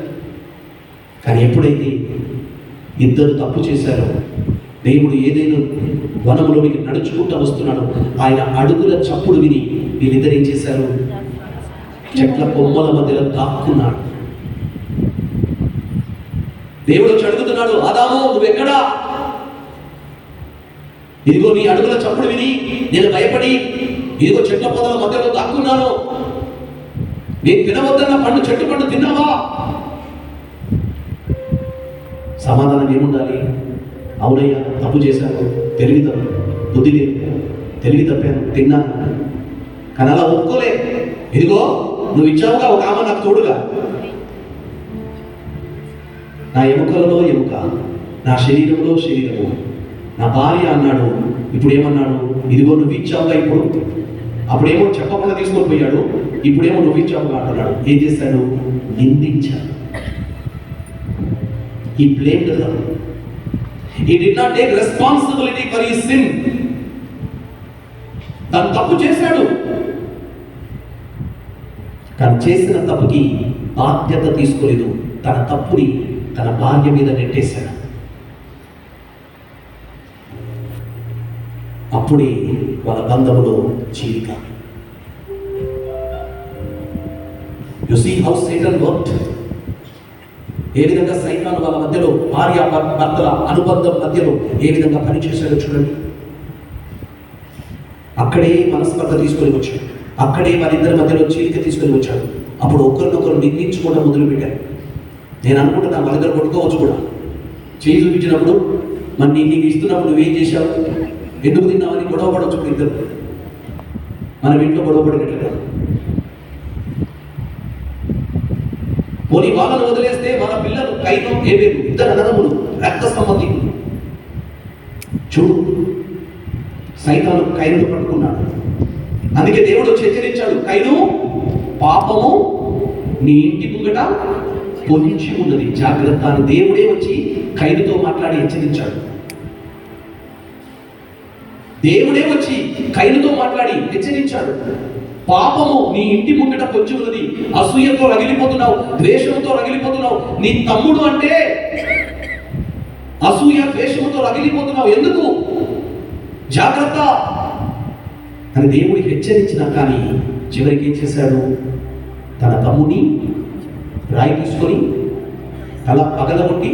కానీ ఎప్పుడైతే ఇద్దరు తప్పు చేశారో, దేవుడు ఏదైనా వనంలోనికి నడుచుకుంటూ వస్తున్నాడు, ఆయన అడుగుల చప్పుడు విని వీళ్ళిద్దరు ఏం చేశారు? చెట్ల కొమ్మల మధ్యలో దాక్కున్నాడు. దేవుడు వచ్చి అడుగుతున్నాడు, ఆదాము నువ్వెక్కడా? ఇదిగో నీ అడుగుల చప్పుడు విని నేను భయపడి ఇదిగో చెట్ల పొదల మధ్యలో దాక్కున్నాను. నేను తినవద్దన్న పండు, చెట్టు పండు తిన్నావా? సమాధానం ఏముండాలి? అవునయ్యా, తప్పు చేశాను, తెలివి తప్పు, బుద్ధి లేదు, తెలివి తప్పాను, తిన్నాను. కానీ అలా ఒప్పుకోలే. ఇదిగో నువ్వు ఇచ్చావుగా ఒక ఆమె నాకు తోడుగా, నా ఎముకలలో ఎముక, నా శరీరంలో శరీరము, నా భార్య అన్నాడు. ఇప్పుడు ఏమన్నాడు? ఇదిగో నువ్వు ఇచ్చావుగా. ఇప్పుడు అప్పుడేమో చెప్పకుండా తీసుకొని పోయాడు, ఇప్పుడేమో నువ్వు ఇచ్చావుగా అంటున్నాడు. ఏం చేశాడు? నిందించాడు. He blamed them. He did not take responsibility for his sin. తను తప్పు చేశాడు, కానీ చేసిన తప్పుకి బాధ్యత తీసుకోలేదు. తన తప్పుని తన భార్య మీద నెట్టేశాడు. అప్పుడే వాళ్ళ బంధములో చీలిక. You see how Satan worked? ఏ విధంగా సైతాను వాళ్ళ మధ్యలో, భార్య భర్తల అనుబంధం మధ్యలో ఏ విధంగా పనిచేశాడో చూడండి. అక్కడే మనస్పర్ధ తీసుకొని వచ్చాడు, అక్కడే వారిద్దరి మధ్యలో చీలిక తీసుకొని వచ్చాడు. అప్పుడు ఒకరినొకరు నిందించుకోవడం మొదలు పెట్టారు. నేను అనుకుంటున్నా వాళ్ళిద్దరు కొట్టుకోవచ్చు కూడా. చేయి చూపించినప్పుడు మరి నీకు ఇస్తున్నప్పుడు నువ్వేం చేశావు, ఎందుకు తిన్నావని గొడవ పడవచ్చు ఇద్దరు. మనం ఇంట్లో గొడవ పడినట్లుగా. పోనీ వాళ్ళను వదిలేస్తే వాళ్ళ పిల్లలు కైను ఏవేరు, ఇద్దరు అన్నదమ్ములు, రక్త సంబంధికులు. చూడు, సైతాను కైను పట్టుకున్నాడు. అందుకే దేవుడు వచ్చి హెచ్చరించాడు, కైను పాపము నీ ఇంటి ముంగట పొంచి ఉన్నది, జాగ్రత్త అని దేవుడే వచ్చి కైనుతో మాట్లాడి హెచ్చరించాడు. దేవుడే వచ్చి కయీనుతో మాట్లాడి హెచ్చరించాడు. పాపము నీ ఇంటి ముంగిట పొంచి ఉన్నది, అసూయతో రగిలిపోతున్నావు, ద్వేషంతో రగిలిపోతున్నావు. నీ తమ్ముడు అంటే అసూయ ద్వేషంతో రగిలిపోతున్నావు, ఎందుకు? జాగ్రత్త అని దేవుడి హెచ్చరించినా కానీ చివరికి ఏం చేశాడు? తన తమ్ముని రాయి తీసుకొని తల పగలగొట్టి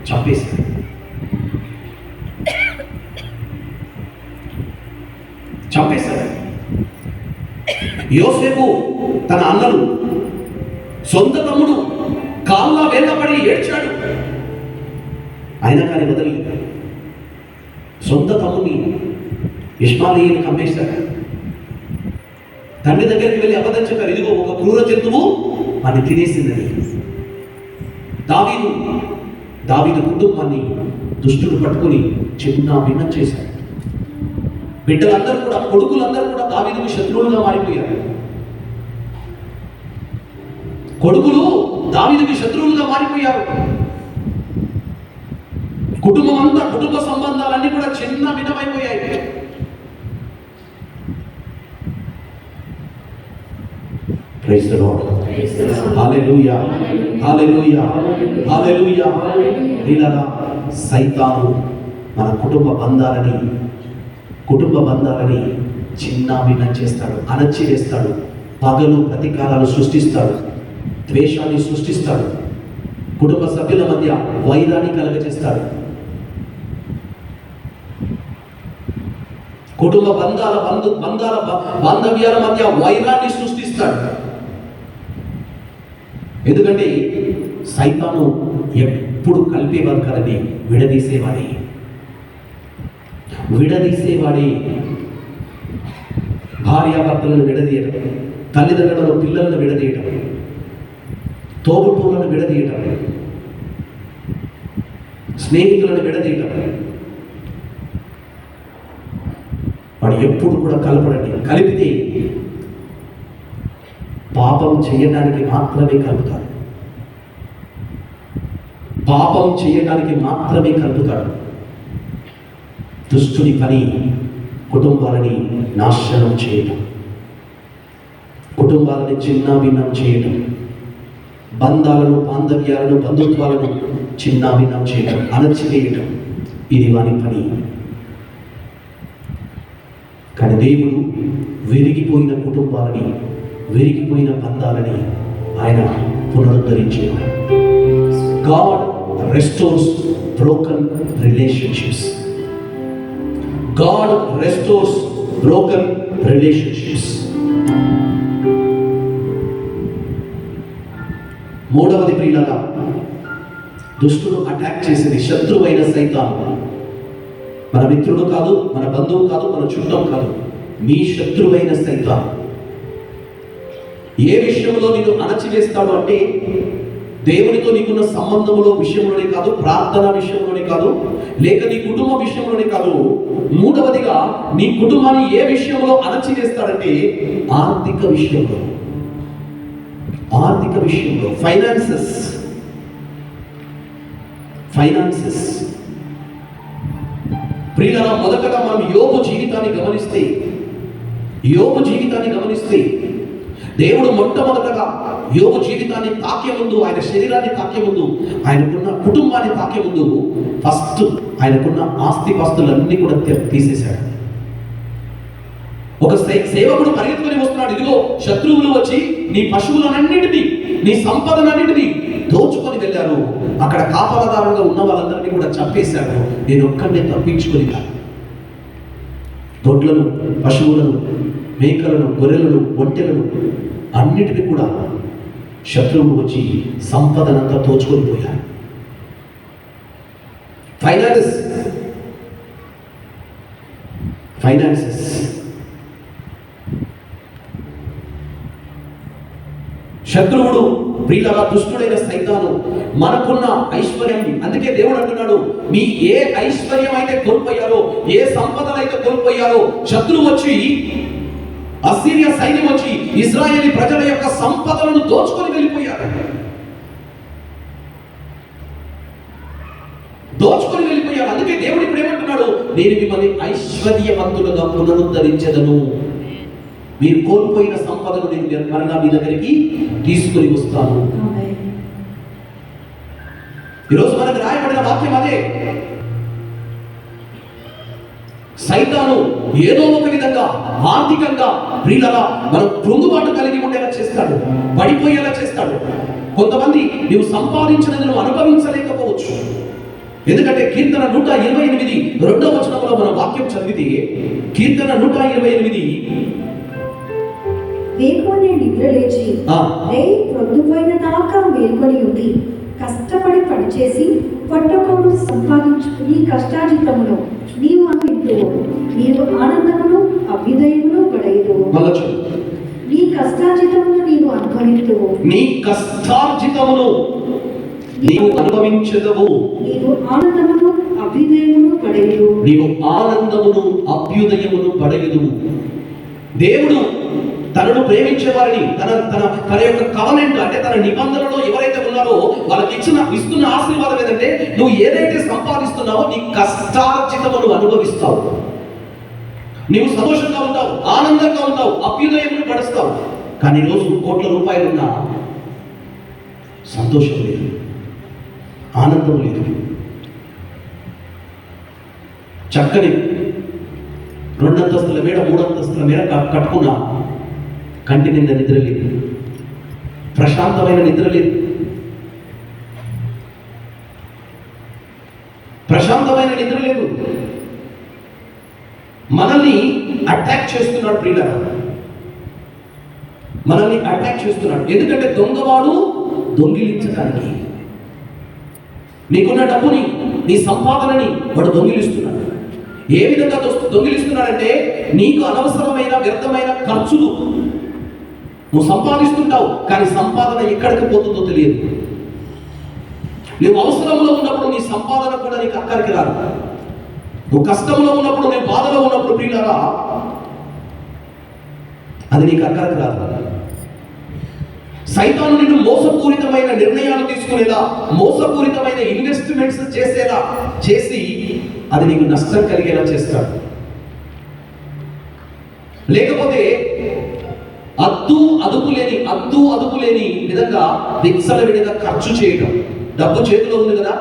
చంపేశాడు. యోసేపు తన అన్నలు, సొంత తమ్ముడు కాళ్ళ వేళ్ళపడి ఏడ్చాడు, అయినా కానీ వదలలేదు. సొంత తమ్ముని ఇష్మాయిలీని చంపేశాడు. తండ్రి దగ్గరికి వెళ్ళి అబద్ధం చెప్పారు, ఇదిగో ఒక క్రూర జంతువు అని తినేసిందని. దావీదు కుటుంబాన్ని దుష్టుడు పట్టుకొని చిన్న భిన్నం చేశాడు. బిడ్డలందరూ కూడా, కొడుకులందరూ కూడా దావీదుకు శత్రువులుగా మారిపోయారు. కొడుకులు దావీదుకు శత్రువులుగా మారిపోయారు. కుటుంబం అంతా, కుటుంబ సంబంధాలన్నీ కూడా చిన్న భిన్నమైపోయాయి. Praise the Lord. Hallelujah, hallelujah, hallelujah. ప్రియులారా, సైతాను మన కుటుంబ బంధాలని చిన్న భిన్నం చేస్తాడు, అణచివేస్తాడు. పగలు ప్రతీకారాలు సృష్టిస్తాడు, ద్వేషాన్ని సృష్టిస్తాడు, కుటుంబ సభ్యుల మధ్య వైరాన్ని కలగజేస్తాడు, కుటుంబ బాంధవ్యాల మధ్య వైరాన్ని సృష్టిస్తాడు. ఎందుకంటే సైతాను ఎప్పుడు కలిపేవాడు కలని విడదీసేవాడే. భార్యాభర్తలను విడదీయటం, తల్లిదండ్రులను పిల్లలను విడదీయటం, తోబుట్టువులను విడదీయటం, స్నేహితులను విడదీయటం. వాడు ఎప్పుడు కూడా కలపడండి. కలిపితే పాపం చేయడానికి మాత్రమే కలుపుతాడు. దుష్టుని పని కుటుంబాలని నాశనం చేయటం, కుటుంబాలని చిన్నాభిన్నం చేయటం, బాంధవ్యాలను, బంధుత్వాలను చిన్నాభిన్నం చేయటం, అణచివేయటం, ఇది వాని పని. కానీ దేవుడు విరిగిపోయిన కుటుంబాలని, విరిగిపోయిన బంధాలని ఆయన పునరుద్ధరించేవాడు. God restores broken relationships. God restores broken relationships. మూడవది ప్రియులారా, దుష్టుడు అటాక్ చేసేది శత్రువైన సైతాను. మన మిత్రుడు కాదు, మన బంధువు కాదు, మన చుట్టం కాదు, మీ శత్రువైన సైతాను. ఏ విషయంలో నిన్ను అణచివేస్తాడు అంటే దేవునితో నీకున్న సంబంధంలో విషయంలోనే కాదు, ప్రార్థన విషయంలోనే కాదు, లేక నీ కుటుంబ విషయంలోనే కాదు. మూడవదిగా నీ కుటుంబాన్ని ఏ విషయంలో అణచివేస్తాడంటే ఆర్థిక విషయంలో, ఫైనాన్సెస్. ప్రియులారా, మొదటగా మనం యోబు జీవితాన్ని గమనిస్తే దేవుడు మొట్టమొదటగా యోబు జీవితాన్ని తాకే ముందు, ఆయన శరీరాన్ని తాకే ముందు, ఆయనకున్న కుటుంబాన్ని తాకే ముందు ఫస్ట్ ఆయనకున్న ఆస్తిపాస్తులన్నీ కూడా తీసేశాడు. ఒక సేవకుడు పరిగెత్తుకొని వస్తున్నాడు, ఇదిగో శత్రువులు వచ్చి నీ పశువులన్నింటినీ, నీ సంపదనన్నింటినీ దోచుకొని వెళ్ళారు, అక్కడ కాపలాదారుగా ఉన్న వాళ్ళందరినీ కూడా చంపేశాడు, నేను ఒక్కడినే తప్పించుకొని కాదు. దొడ్లను, పశువులను, మేకలను, గొర్రెలను, ఒంటెలను అన్నిటిని కూడా శత్రువులు వచ్చి సంపదనంతా దోచుకొని పోయారు. ఫైనాన్సెస్. శత్రువుడు, ప్రియులారా, దుష్టుడైన సైతాను మనకున్న ఐశ్వర్యాన్ని, అందుకే దేవుడు అంటున్నాడు, మీ ఏ ఐశ్వర్యం అయితే కోల్పోయారో, ఏ సంపదనైతే కోల్పోయారో, శత్రువు వచ్చి, అసిరియా సైన్యం వచ్చి ఇశ్రాయేలీ ప్రజల యొక్క సంపదలను దోచుకొని వెళ్ళిపోయారు. అందుకే దేవుడు ఇప్పుడు ఏమంటున్నాడు, నేను మిమ్మల్ని ఐశ్వర్యవంతులుగా పునరుద్ధరించెదను, మీరు కోల్పోయిన సంపదను నేను మరలా మీ దగ్గరికి తీసుకొని వస్తాను. ఆమేన్. ఈరోజు మనకు రాయబడిన వాక్యం అదే. సైతాను ఏదో ఒక విధంగా ఆర్థికంగా ప్రియులరా మనం కృంగుబాటు కలిగి ఉండేలా చేస్తాడు, పడిపోయేలా చేస్తాడు. కొంతమంది నీవు సంపాదించినది నువ్వు అనుభవించలేకపోవచ్చు. ఎందుకంటే కీర్తన 128 2వ వచనంలో మన వాక్యం చదివితే, కీర్తన 128 వేకువనే నిద్ర లేచి రేయి ప్రొద్దుపోయిన దాకా మేల్కొని ఉండి కష్టపడి పనిచేసి పట్టకోడు సంపాదించుకుని కష్టార్జితమును నీవు అనుభవింతువు. నీవు ఆనందమును అభ్యుదయమును పడేదువు. నీ కష్టార్జితమును నీవు అనుభవింతువు. నీ కష్టార్జితమును నీవు అనుభవించదవు. నీవు ఆనందమును అభ్యుదయమును పడేదు. నీవు ఆనందమును అభ్యుదయమును పడేదు. దేవుడు తనను ప్రేమించే వారిని తన యొక్క కవనెంట్ అంటే తన నిబంధనలో ఎవరైతే ఉన్నారో వాళ్ళకి ఇస్తున్న ఆశీర్వాదం ఏంటంటే, నువ్వు ఏదైతే సంపాదిస్తున్నావో నీ కష్టార్జితమును అనుభవిస్తావు. నీవు సంతోషంగా ఉంటావు, ఆనందంగా ఉంటావు, అభ్యుదయమును పడుస్తావు. కానీ రోజు కోట్ల రూపాయలున్నా సంతోషం లేదు, ఆనందం లేదు. చక్కని 2 అంతస్తుల మేడ 3 అంతస్తుల మేడ కట్టుకున్నా కంటి నిండా నిద్ర లేదు, ప్రశాంతమైన నిద్ర లేదు, ప్రశాంతమైన నిద్ర లేదు. మనల్ని అటాక్ చేస్తున్నాడు ప్రియులారా, మనల్ని అటాక్ చేస్తున్నాడు. ఎందుకంటే దొంగవాడు దొంగిలించడానికి, నీకున్న డబ్బుని నీ సంపాదనని వాడు దొంగిలిస్తున్నాడు. ఏ విధంగా దొంగిలిస్తున్నాడంటే, నీకు అనవసరమైన వ్యర్థమైన ఖర్చులు నువ్వు సంపాదిస్తుంటావు, కానీ సంపాదన ఎక్కడికి పోతుందో తెలియదు. నువ్వు అవసరంలో ఉన్నప్పుడు నీ సంపాదన కూడా నీకు అక్కడికి రాదు. నువ్వు కష్టంలో ఉన్నప్పుడు, నువ్వు బాధలో ఉన్నప్పుడు ప్రియులారా అది నీకు అక్కడికి రాదు. సైతాను నిన్ను మోసపూరితమైన నిర్ణయాలు తీసుకునేలా, మోసపూరితమైన ఇన్వెస్ట్మెంట్స్ చేసేలా చేసి అది నీకు నష్టం కలిగేలా చేస్తాడు. లేకపోతే అద్దు అదుపు లేని విధంగా విచ్చలవిడిగా ఖర్చు చేయడం. డబ్బు చేతిలో ఉంది కదా,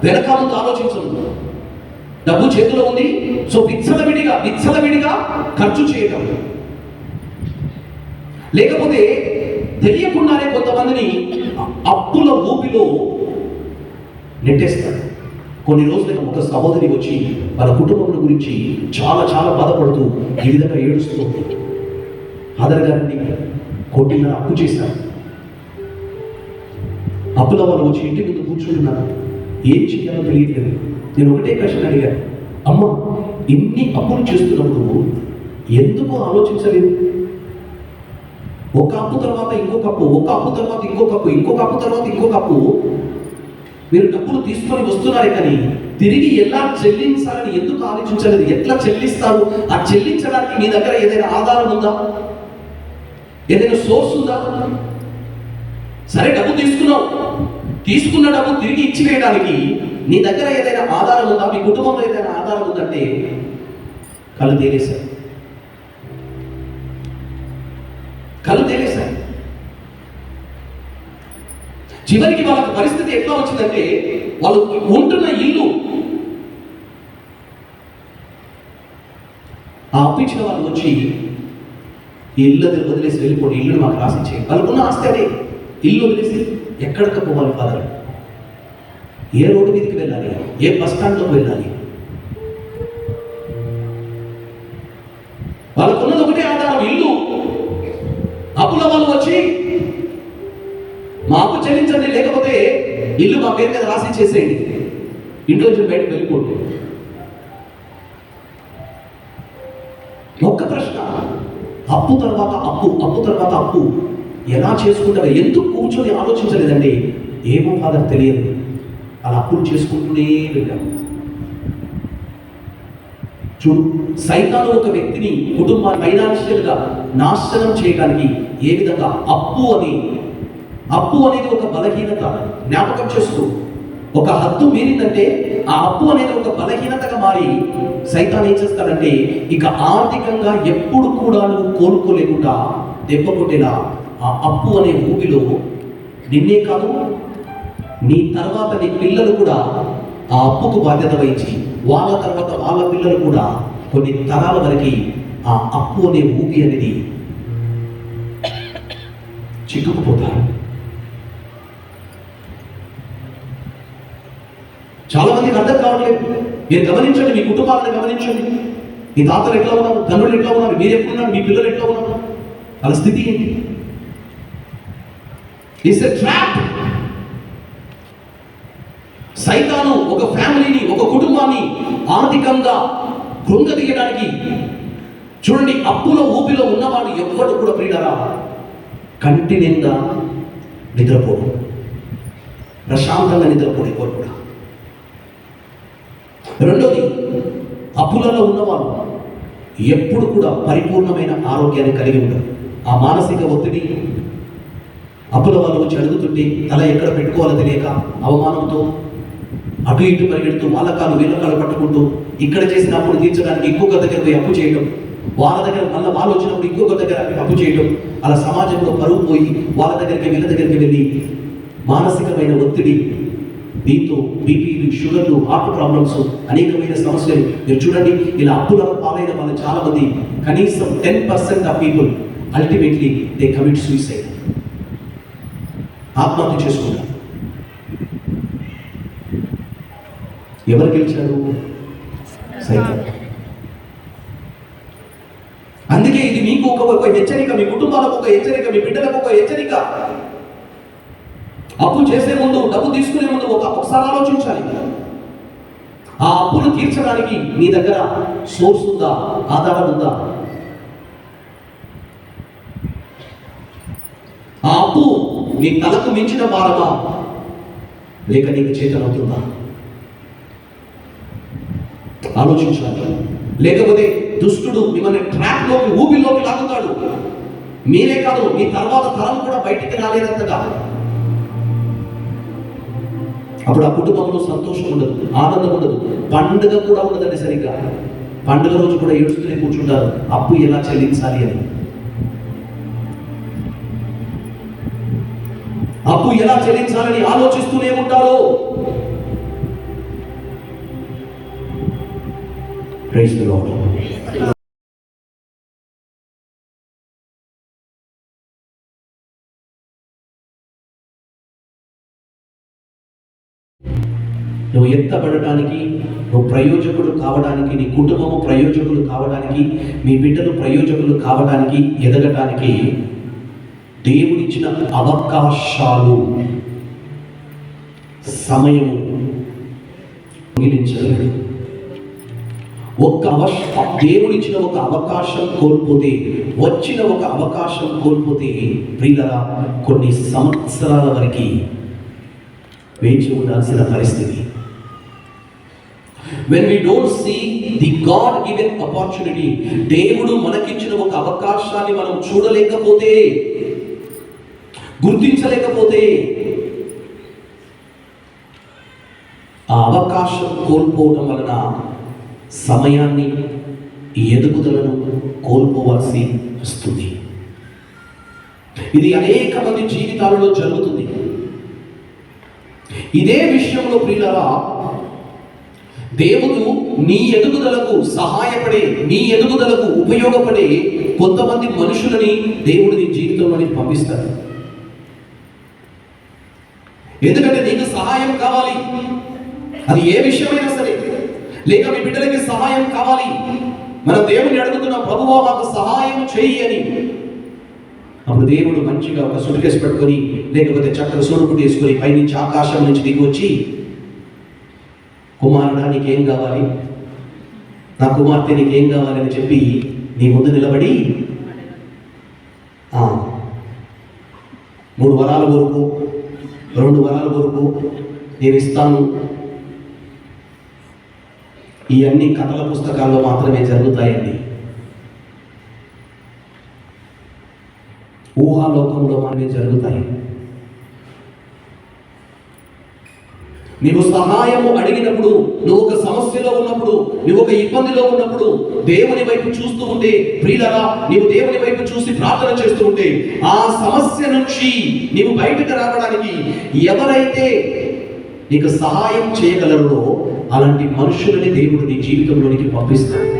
వెనక ముందు ఆలోచించదు. డబ్బు చేతిలో ఉంది, సో విచ్చలవిడిగా ఖర్చు చేయడం. లేకపోతే తెలియకుండానే కొంతమందిని అప్పుల ఊపిలో నెట్టేస్తాడు. కొన్ని రోజులు ఒక సహోదరి వచ్చి వాళ్ళ కుటుంబం గురించి చాలా చాలా బాధపడుతూ ఈ విధంగా ఏడుస్తూ, ఆధార్ గారిని 1,00,00,000 అప్పు చేశారు. అప్పుల వాళ్ళు వచ్చి ఇంటి ముందు కూర్చుంటున్నారు, ఏం చేయాలో తెలియట్లేదు. నేను ఒకటే ప్రశ్న అడిగాను, అమ్మ ఇన్ని అప్పులు చేస్తున్నప్పుడు ఎందుకు ఆలోచించలేదు? ఒక అప్పు తర్వాత ఇంకొక అప్పు, ఒక అప్పు తర్వాత ఇంకొక అప్పు, ఇంకొక అప్పు తర్వాత ఇంకొక అప్పు. మీరు డబ్బులు తీసుకొని వస్తున్నారే కానీ తిరిగి ఎలా చెల్లించాలని ఎందుకు ఆలోచించలేదు? ఎట్లా చెల్లిస్తారు? ఆ చెల్లించడానికి మీ దగ్గర ఏదైనా ఆధారం ఉందా? ఏదైనా సోర్స్ ఉందా? సరే డబ్బు తీసుకున్న డబ్బు తిరిగి ఇచ్చివేయడానికి నీ దగ్గర ఏదైనా ఆధారం ఉందా? మీ కుటుంబంలో ఏదైనా ఆధారం ఉందంటే కళ్ళు తేలేశారు. చివరికి వాళ్ళకి పరిస్థితి ఎట్లా వచ్చిందంటే, వాళ్ళు ఉంటున్న ఇల్లు, ఆ అప్పించిన వాళ్ళు వచ్చి ఇల్లు వదిలేసి వెళ్ళిపోండి, ఇల్లుని మాకు రాసిచ్చేయండి. వాళ్ళకున్న ఆస్తి అదే. ఇల్లు వదిలేసి ఎక్కడికి పోవాలి ఫాదర్? ఏ రోడ్డు మీదకి వెళ్ళాలి? ఏ బస్ స్టాండ్లోకి వెళ్ళాలి? వాళ్ళకున్నది ఒకటే ఆధారం, ఇల్లు. అప్పుల వాళ్ళు వచ్చి మా అప్పు చెల్లించండి, లేకపోతే ఇల్లు మా పేరు మీద రాసి చేసేయండి, ఇంట్లో నుంచి బయటకు వెళ్ళిపోండి. ఒక్క ప్రశ్న, అప్పు తర్వాత అప్పు ఎలా చేసుకుంటారు? ఎందుకు కూర్చొని ఆలోచించలేదండి? ఏమో ఫాదర్ తెలియదు, అలా అప్పులు చేసుకుంటూనే వెళ్ళాము. చూడు, సైతాను ఒక వ్యక్తిని, కుటుంబాన్ని ఫైనాన్షియల్గా నాశనం చేయడానికి ఏ విధంగా అప్పు అనేది ఒక బలహీనత. జ్ఞాపకం చేసుకో, ఒక హద్దు మీరిందంటే ఆ అప్పు అనేది ఒక బలహీనతగా మారి సైతాన్ ఏం చేస్తాడంటే ఇక ఆర్థికంగా ఎప్పుడు కూడా నువ్వు కోలుకోలేకుండా దెబ్బ కొట్టేలా ఆ అప్పు అనే ఊపిలో నిన్నే కాదు నీ తర్వాత నీ పిల్లలు కూడా ఆ అప్పుకు బాధ్యత వహించి వాళ్ళ తర్వాత వాళ్ళ పిల్లలు కూడా కొన్ని తరాల వరకు ఆ అప్పు అనే ఊపి అనేది చిక్కుకుపోతారు. చాలా మందికి అర్థం కావట్లేదు. మీరు గమనించండి, మీ కుటుంబాలను గమనించండి. మీ తాతలు ఎట్లా ఉన్నారు, తండ్రులు ఎట్లా ఉన్నారు, మీరు ఎట్లున్నారు, మీ పిల్లలు ఎట్లా ఉన్నారు, వాళ్ళ స్థితి ఏంటి? It's a trap. సైతాను ఒక ఫ్యామిలీని, ఒక కుటుంబాన్ని ఆర్థికంగా కృంగదీయడానికి, చూడండి, అప్పులో ఊపిలో ఉన్నవాడు ఎవ్వడు కూడా ప్రియులారా కంటి నిండా నిద్రపోడు, ప్రశాంతంగా నిద్రపోడు ఎవరు కూడా. రెండోది, అప్పులలో ఉన్నవాడు ఎప్పుడు కూడా పరిపూర్ణమైన ఆరోగ్యాన్ని కలిగి ఉంటారు. ఆ మానసిక ఒత్తిడి, అప్పుల వాళ్ళు వచ్చి అడుగుతుంటే తల ఎక్కడ పెట్టుకోవాలో తెలియక అవమానంతో అటు ఇటు పరిగెడుతూ వాళ్ళ కాలు వీళ్ళ కాలు పట్టుకుంటూ ఇక్కడ చేసిన అప్పులు తీర్చడానికి ఇంకొక దగ్గర పోయి అప్పు చేయడం, వాళ్ళ దగ్గర మళ్ళీ వాళ్ళు వచ్చినప్పుడు ఇంకొక దగ్గర అప్పు చేయడం, అలా సమాజంలో పరువు పోయి వాళ్ళ దగ్గరికి వీళ్ళ దగ్గరికి వెళ్ళి మానసికమైన ఒత్తిడి, దీంతో బీపీలు, షుగర్లు, హార్ట్ ప్రాబ్లమ్స్, అనేకమైన సమస్యలు. మీరు చూడండి, ఇలా అప్పుల పాలైన వాళ్ళు చాలా మంది, కనీసం 10% of people ultimately they commit suicide, ఆత్మహత్య చేసుకుంటారు. ఎవరు గెలిచారు? సైతం. అందుకే ఇది మీకు ఒక హెచ్చరిక, మీ కుటుంబాలకు ఒక హెచ్చరిక, మీ బిడ్డలకు ఒక హెచ్చరిక. అప్పు చేసే ముందు, డబ్బు తీసుకునే ముందు ఒకసారి ఆలోచించాలి. ఆ అప్పును తీర్చడానికి నీ దగ్గర సోర్స్ ఉందా, ఆధారం ఉందా? ఆ అప్పు నీ తలకు మించిన భారమా, లేక నీకు చేతనవుతుందా? ఆలోచించాలి. లేకపోతే దుష్టుడు మిమ్మల్ని ట్రాక్లోకి, ఊపిలోకి లాగుతాడు. మీరే కాదు, మీ తర్వాత తరం కూడా బయటికి రాలేనంతగా. అప్పుడు ఆ కుటుంబంలో సంతోషం ఉండదు, ఆనందం ఉండదు, పండుగ కూడా ఉండదండి. సరిగ్గా పండుగ రోజు కూడా ఏడుస్తూనే కూర్చుంటారు, అప్పు ఎలా చెల్లించాలి అని. అప్పు ఎలా చెల్లించాలని ఆలోచిస్తూనే ఉంటారు. Praise the Lord. నువ్వు ఎత్తబడటానికి, నువ్వు ప్రయోజకుడు కావడానికి, నీ కుటుంబము ప్రయోజకులు కావడానికి, మీ బిడ్డలు ప్రయోజకులు కావడానికి, ఎదగటానికి దేవుడిచ్చిన అవకాశాలు, సమయము మిగిలించలేడు. దేవుడిచ్చిన ఒక అవకాశం కోల్పోతే, వచ్చిన ఒక అవకాశం కోల్పోతే ప్రియులారా కొన్ని సంవత్సరాల వరకు వేచి ఉండాల్సిన పరిస్థితి. When we don't see the God given opportunity, దేవుడు మనకిచ్చిన ఒక అవకాశాన్ని మనం చూడలేకపోతే, గుర్తించలేకపోతే, ఆ అవకాశం కోల్పోవడం వలన సమయాన్ని, ఎదుగుదలను కోల్పోవాల్సి వస్తుంది. ఇది అనేక మంది జీవితాలలో జరుగుతుంది. ఇదే విషయంలో ప్రియులారా దేవుడు నీ ఎదుగుదలకు సహాయపడే, నీ ఎదుగుదలకు ఉపయోగపడే కొంతమంది మనుషులని దేవుడు నీ జీవితంలోని పంపిస్తాడు. ఎందుకంటే నీకు సహాయం కావాలి, అది ఏ విషయమైనా సరే. లేక మీ బిడ్డలకి సహాయం కావాలి, మన దేవుని అడుగుతున్న, ప్రభువా మాకు సహాయం చెయ్యి అని. అప్పుడు దేవుడు మంచిగా ఒక సుట్కేసు పెట్టుకొని, లేకపోతే చక్కగా సోరుపుడు వేసుకొని పైనుంచి ఆకాశం నుంచి దిగి వచ్చి, కుమారుడా నీకేం కావాలి, నా కుమార్తె నీకేం కావాలి అని చెప్పి నీ ముందు నిలబడి 3 వరాల వరకు, 2 వరాల వరకు నేను ఇస్తాను. ఇవన్నీ కథల పుస్తకాల్లో మాత్రమే జరుగుతాయండి. ఊహాలోకంలో మాత్రమే జరుగుతాయి. నీవు సహాయము అడిగినప్పుడు, నువ్వు ఒక సమస్యలో ఉన్నప్పుడు, నువ్వు ఒక ఇబ్బందిలో ఉన్నప్పుడు దేవుని వైపు చూస్తూ ఉంటే, ప్రియులారా, నీవు దేవుని వైపు చూసి ప్రార్థన చేస్తూ ఉంటే, ఆ సమస్య నుంచి నీవు బయటకు రావడానికి ఎవరైతే నీకు సహాయం చేయగలరో అలాంటి మనుషులని దేవుడు నీ జీవితంలోనికి పంపిస్తాడు.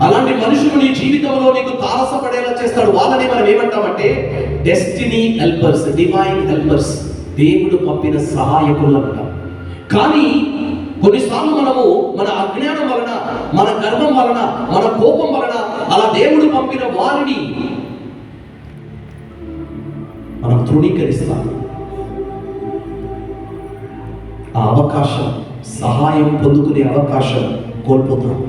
అలాంటి మనుషులు నీ జీవితంలో నీకు తారసపడేలా చేస్తాడు. వాళ్ళని మనం ఏమంటామంటే డెస్టినీ హెల్పర్స్, డివైన్ హెల్పర్స్, దేవుడు పంపిన సహాయకులు అంటాం. కానీ కొన్నిసార్లు మనము మన అజ్ఞానం వలన, మన గర్వం వలన, మన కోపం వలన అలా దేవుడు పంపిన వారిని మనం తృణీకరిస్తాం. ఆ అవకాశం, సహాయం పొందుకునే అవకాశం కోల్పోతాం.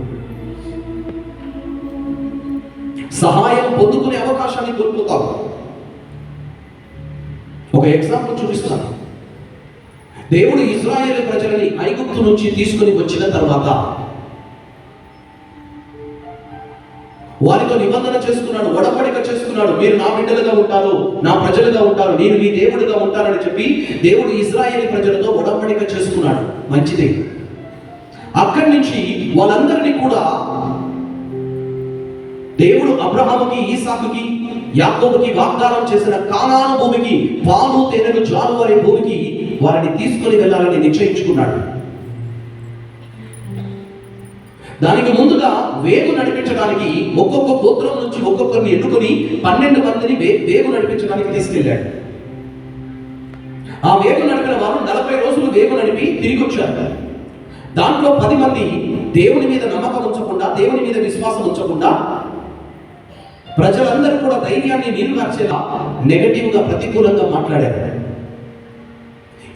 సహాయం పొందుకునే అవకాశాన్ని కోల్పోతాం. ఒక ఎగ్జాంపుల్ చూపిస్తాను. దేవుడు ఇశ్రాయేలు ప్రజలని ఐగుప్తు నుంచి తీసుకొని వచ్చిన తర్వాత వారితో నిబంధన చేసుకున్నాడు, ఒడంబడిక చేసుకున్నాడు. మీరు నా బిడ్డలుగా ఉంటారు, నా ప్రజలుగా ఉంటారు, నేను మీ దేవుడిగా ఉంటానని చెప్పి దేవుడు ఇశ్రాయేలు ప్రజలతో ఒడంబడిక చేసుకున్నాడు. మంచిదే. అక్కడి నుంచి వాళ్ళందరినీ కూడా దేవుడు అబ్రహాముకి, ఈసాకుకి, యాకోబుకి వాగ్దానం చేసిన కానాను భూమికి, పాలు తేనెలు జాలువారే భూమికి వారిని తీసుకొని వెళ్ళాలని నిశ్చయించుకున్నాడు. దానికి ముందుగా వేగు నడిపించడానికి ఒక్కొక్క గోత్రం నుంచి ఒక్కొక్కరిని ఎన్నుకొని 12 మందిని వేగు నడిపించడానికి తీసుకెళ్ళాడు. ఆ వేగు నడిపిన వారు 40 రోజులు వేగు నడిపి తిరిగి వచ్చారు. దాంట్లో 10 మంది దేవుని మీద నమ్మకం ఉంచకుండా, దేవుని మీద విశ్వాసం ఉంచకుండా, ప్రజలందరూ కూడా ధైర్యాన్ని నీరుగార్చేలా నెగటివ్గా, ప్రతికూలంగా మాట్లాడారు.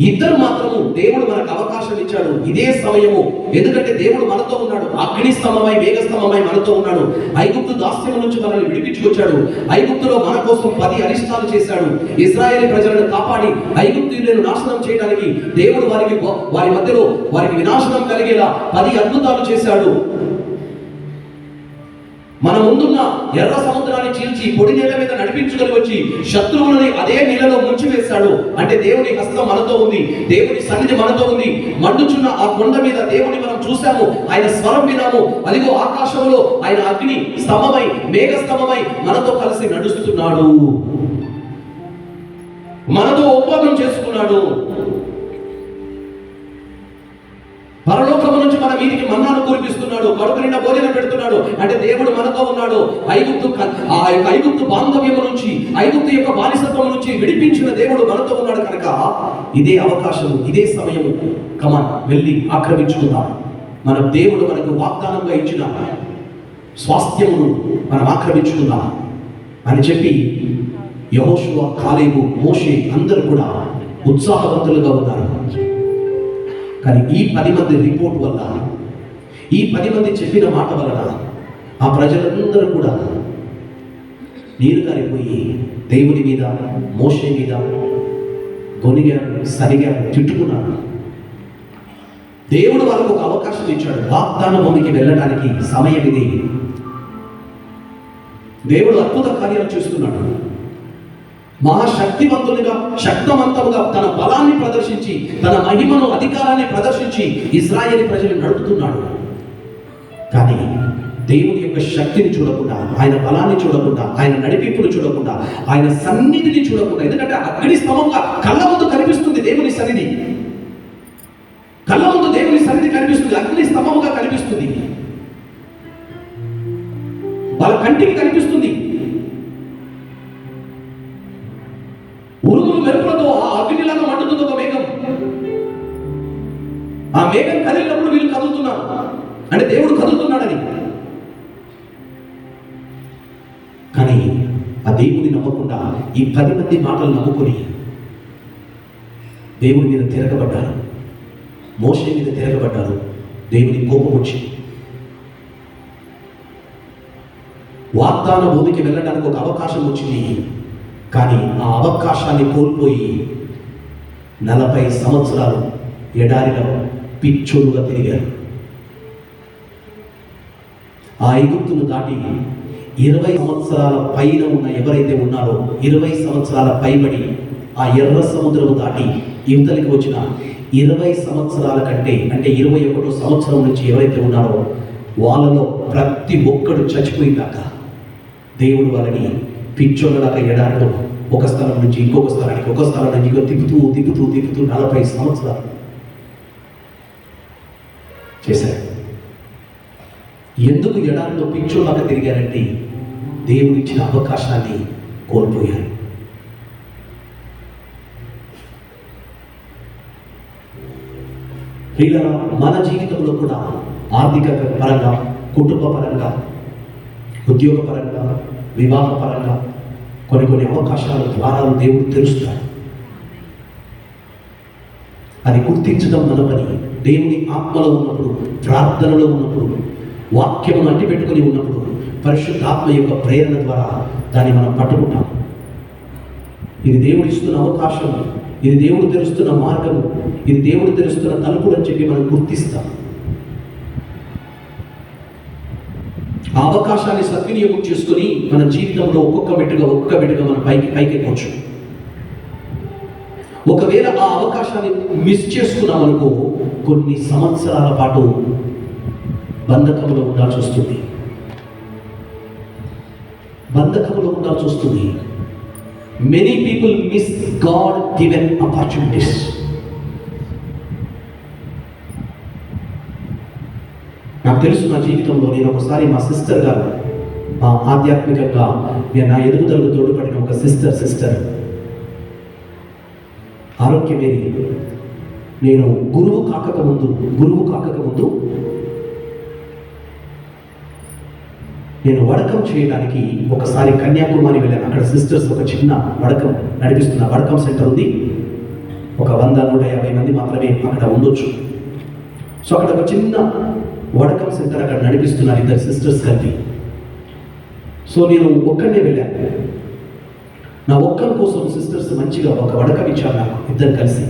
2 మాత్రము దేవుడు మనకు అవకాశం ఇచ్చాడు. ఇదే సమయము, ఎందుకంటే దేవుడు మనతో ఉన్నాడు. అగ్ని స్తంభమై, మేఘస్తంభమై మనతో ఉన్నాడు. ఐగుప్తు దాస్యం నుంచి మనల్ని విడిపించుకొచ్చాడు. ఐగుప్తులో మన కోసం 10 అరిష్టాలు చేశాడు. ఇశ్రాయేలు ప్రజలను కాపాడి ఐగుప్తీయులను నాశనం చేయడానికి దేవుడు వారి మధ్యలో వారికి వినాశనం కలిగేలా 10 అద్భుతాలు చేశాడు. మన ముందున్న ఎర్ర సముద్రాన్ని చీల్చి పొడి నీళ్ళ మీద నడిపించుకొని వచ్చి శత్రువులని అదే నీళ్ళలో ముంచివేశాడు. అంటే దేవుని హస్తం మనతో ఉంది, దేవుని సన్నిధి మనతో ఉంది. మండుచున్న ఆ కొండ మీద దేవుని మనం చూసాము, ఆయన స్వరం వినాము. అదిగో ఆకాశంలో ఆయన అగ్ని స్తంభమై, మేఘ స్తంభమై మనతో కలిసి నడుస్తున్నాడు, మనతో ఒప్పందం చేసుకున్నాడు. పరలోకము నుంచి మన మీదికి మన్నాను కురిపిస్తున్నాడు, కడుపు నిండా భోజనం పెడుతున్నాడు. అంటే దేవుడు మనతో ఉన్నాడు. ఐగుప్తు బాంధవ్యము నుంచి, ఐగుప్తు యొక్క బానిసత్వం నుంచి విడిపించిన దేవుడు మనతో ఉన్నాడు. కనుక ఇదే అవకాశము, ఇదే సమయము, కమాన్ వెళ్ళి ఆక్రమించుకుందాం. మన దేవుడు మనకు వాగ్దానంగా ఇచ్చిన స్వాస్థ్యమును మనం ఆక్రమించుకుందాం అని చెప్పి యెహోషువ, కాలేబు, మోషే అందరూ కూడా ఉత్సాహవంతులుగా ఉన్నారు. కానీ ఈ 10 మంది రిపోర్ట్ వల్ల, ఈ 10 మంది చెప్పిన మాట వలన ఆ ప్రజలందరూ కూడా నీరు కారిపోయి దేవుని మీద, మోషే మీద గొనిగారు, సరిగారు, తిట్టుకున్నారు. దేవుడు వాళ్ళకు ఒక అవకాశం ఇచ్చాడు. వాగ్దాన భూమికి వెళ్ళడానికి సమయం ఇది. దేవుడు అద్భుత కార్యాలు చేస్తున్నాడు. మహాశక్తివంతునిగా, శక్తివంతముగా తన బలాన్ని ప్రదర్శించి, తన మహిమను, అధికారాన్ని ప్రదర్శించి ఇశ్రాయేలు ప్రజలను నడుపుతున్నాడు. కానీ దేవుని యొక్క శక్తిని చూడకుండా, ఆయన బలాన్ని చూడకుండా, ఆయన నడిపింపును చూడకుండా, ఆయన సన్నిధిని చూడకుండా, ఎందుకంటే అగ్ని స్తంభంగా కళ్ళ ముందు కనిపిస్తుంది దేవుని సన్నిధి, కళ్ళ ముందు దేవుని సన్నిధి కనిపిస్తుంది, అగ్ని స్తంభముగా కనిపిస్తుంది, వాళ్ళ కంటికి కనిపిస్తుంది. ఉరుములు మెరుపులతో ఆ అగ్నిలాగా మండుతుంది ఒక మేఘం. ఆ మేఘం కదిలినప్పుడు వీళ్ళు కదులుతున్నారు, అంటే దేవుడు కదులుతున్నాడని. కానీ ఆ దేవుని నమ్మకుండా ఈ 10 మంది మాటలు నమ్ముకొని దేవుని మీద తిరగబడ్డారు, మోషే మీద తిరగబడ్డారు. దేవుని కోపం వచ్చి వాగ్దాన భూమికి వెళ్ళడానికి ఒక అవకాశం వచ్చింది. కానీ ఆ అవకాశాన్ని కోల్పోయి 40 సంవత్సరాలు ఎడారిలో పిచ్చోలుగా తిరిగారు. ఆ ఐగుప్తును దాటి 20 సంవత్సరాల పైన ఉన్న ఎవరైతే ఉన్నారో 20 సంవత్సరాల పైబడి ఆ ఎర్ర సముద్రము దాటి యువతలకి వచ్చిన 20 సంవత్సరాల కంటే అంటే 21వ సంవత్సరం నుంచి ఎవరైతే ఉన్నారో వాళ్ళలో ప్రతి ఒక్కడు చచ్చిపోయిందాక దేవుడు వాళ్ళని పిచ్చోళ్ళలాగా ఎడారిలో ఒక స్థలం నుంచి ఇంకొక స్థలానికి, ఒక స్థలం నుంచి ఇంకో తిప్పుతూ 40 సంవత్సరాలు చేశారు. ఎందుకు ఎడారిలో పిచ్చోళ్ళలాగా తిరిగారంటే దేవుడు ఇచ్చిన అవకాశాన్ని కోల్పోయారు. ప్రియులారా, మన జీవితంలో కూడా ఆర్థిక పరంగా, కుటుంబ పరంగా, ఉద్యోగ పరంగా, వివాహ పరంగా కొన్ని అవకాశాల ద్వారాలు దేవుడు తెరుస్తాడు. అది గుర్తించడం మన పని. దేవుని ఆత్మలో ఉన్నప్పుడు, ప్రార్థనలో ఉన్నప్పుడు, వాక్యమును అంటిపెట్టుకుని ఉన్నప్పుడు పరిశుద్ధాత్మ యొక్క ప్రేరణ ద్వారా దాన్ని మనం పట్టుకుంటాం. ఇది దేవుడు ఇస్తున్న అవకాశం, ఇది దేవుడు తెరుస్తున్న మార్గము, ఇది దేవుడు తెరుస్తున్న తలుపులు అని చెప్పి మనం గుర్తిస్తాం. ఆ అవకాశాన్ని సద్వినియోగం చేసుకుని మన జీవితంలో ఒక్కొక్క మెట్టుగా మనం పైకెక్కవచ్చు. ఒకవేళ ఆ అవకాశాన్ని మిస్ చేసుకున్నామనుకో కొన్ని సంవత్సరాల పాటు బంధకంలో ఉండాల్సి వస్తుంది. Many people miss God given opportunities. నాకు తెలుసు, నా జీవితంలో నేను ఒకసారి మా సిస్టర్ గారు, ఆధ్యాత్మికంగా నా ఎదుగుదలకు తోడ్పడిన ఒక సిస్టర్ ఆరోగ్యమేరి నేను గురువు కాకముందు నేను వడకం చేయడానికి ఒకసారి కన్యాకుమారి వెళ్ళాను. అక్కడ సిస్టర్స్ ఒక చిన్న వడకం నడిపిస్తున్న వడకం సెంటర్ ఉంది. ఒక 100-150 మంది మాత్రమే అక్కడ ఉండొచ్చు. సో అక్కడ ఒక చిన్న వడకం సెంటర్ అక్కడ నడిపిస్తున్నారు 2 సిస్టర్స్ కలిపి. సో నేను ఒక్కడే వెళ్ళాను. నా ఒక్కరి కోసం సిస్టర్స్ మంచిగా ఒక వడకం ఇచ్చారు నాకు, 2 కలిసి.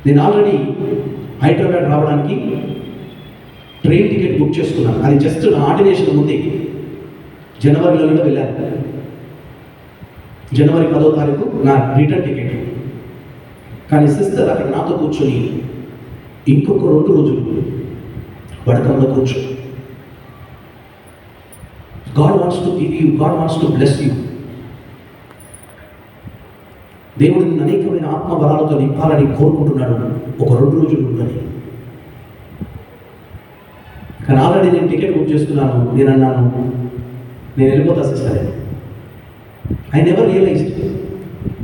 నేను ఆల్రెడీ హైదరాబాద్ రావడానికి ట్రైన్ టికెట్ బుక్ చేసుకున్నాను. అది జస్ట్ నా ఆర్డినేషన్ ముందే జనవరిలో వెళ్ళాను. జనవరి 10వ తారీఖు నా రిటర్న్ టికెట్. కానీ సిస్టర్ అక్కడ నాతో కూర్చొని ఇంకొక 2 రోజులు వడకంలో కూర్చో. God wants to give you, God wants to bless you. దేవుడు అనేకమైన ఆత్మ వరాలతో నింపాలని కోరుకుంటున్నాడు. ఒక 2 రోజులు ఉందని. కానీ ఆల్రెడీ నేను టికెట్ బుక్ చేసుకున్నాను. నేను అన్నాను, నేను వెళ్ళిపోతా సిస్టర్. ఐ నెవర్ రియలైజ్డ్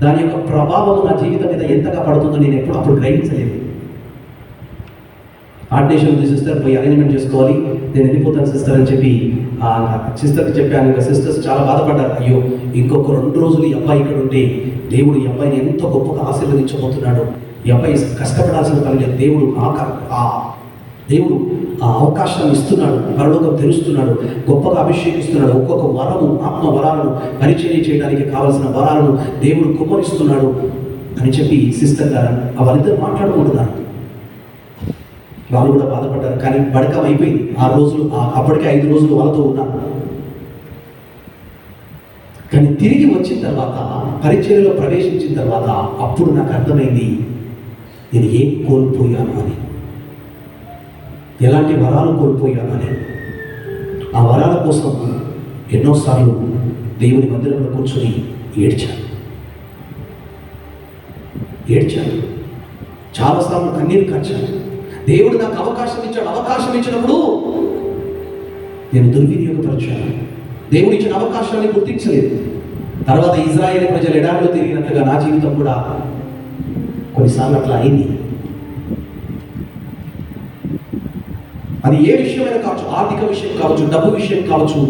దాని యొక్క ప్రభావం నా జీవితం మీద ఎంతగా పడుతుందో నేను అప్పుడు గ్రహించలేదు. ఆర్డినేషన్ ఉంది సిస్టర్, పోయి అరేంజ్మెంట్ చేసుకోవాలి, నేను వెళ్ళిపోతాను సిస్టర్ అని చెప్పి సిస్టర్కి చెప్పాను. ఇంకా సిస్టర్స్ చాలా బాధపడ్డారు. అయ్యో, ఇంకొక 2 రోజులు ఈ అబ్బాయి ఇక్కడ ఉంటే దేవుడు ఈ అబ్బాయిని ఎంతో గొప్పగా ఆశీర్వదించబోతున్నాడు. ఈ అబ్బాయి కష్టపడాల్సిన పని లేదు. దేవుడు ఆ అవకాశాన్ని ఇస్తున్నాడు, పరలోకం తెరుస్తున్నాడు, గొప్పగా అభిషేకిస్తున్నాడు. ఒక్కొక్క వరము, ఆత్మ వరాలను పరిచయం చేయడానికి కావలసిన వరాలను దేవుడు కుమ్మరిస్తున్నాడు అని చెప్పి సిస్టర్ గారు వాళ్ళిద్దరు మాట్లాడుకుంటున్నారు. వాళ్ళు కూడా బాధపడ్డారు. కానీ బడకం అయిపోయింది. అప్పటికే 5 రోజులు వాళ్ళతో ఉన్నాను. కానీ తిరిగి వచ్చిన తర్వాత, పరిచర్యలో ప్రవేశించిన తర్వాత అప్పుడు నాకు అర్థమైంది నేను ఏం కోల్పోయాను అని, ఎలాంటి వరాలు కోల్పోయాను అని. ఆ వరాల కోసం ఎన్నోసార్లు దేవుని మందిరంలో కూర్చొని ఏడ్చాను. చాలాసార్లు కన్నీరు కార్చాను. దేవుడు నాకు అవకాశం ఇచ్చాడు. అవకాశం ఇచ్చినప్పుడు నేను దుర్వినియోగపరిచాను. దేవుడు ఇచ్చిన అవకాశాన్ని గుర్తించలేదు. తర్వాత ఇజ్రాయేల్ ప్రజలు ఎడారిలో తిరిగినట్లుగా నా జీవితం కూడా కొన్నిసార్లు అట్లా అయింది. అది ఏ విషయమైనా కావచ్చు, ఆర్థిక విషయం కావచ్చు, డబ్బు విషయం కావచ్చు,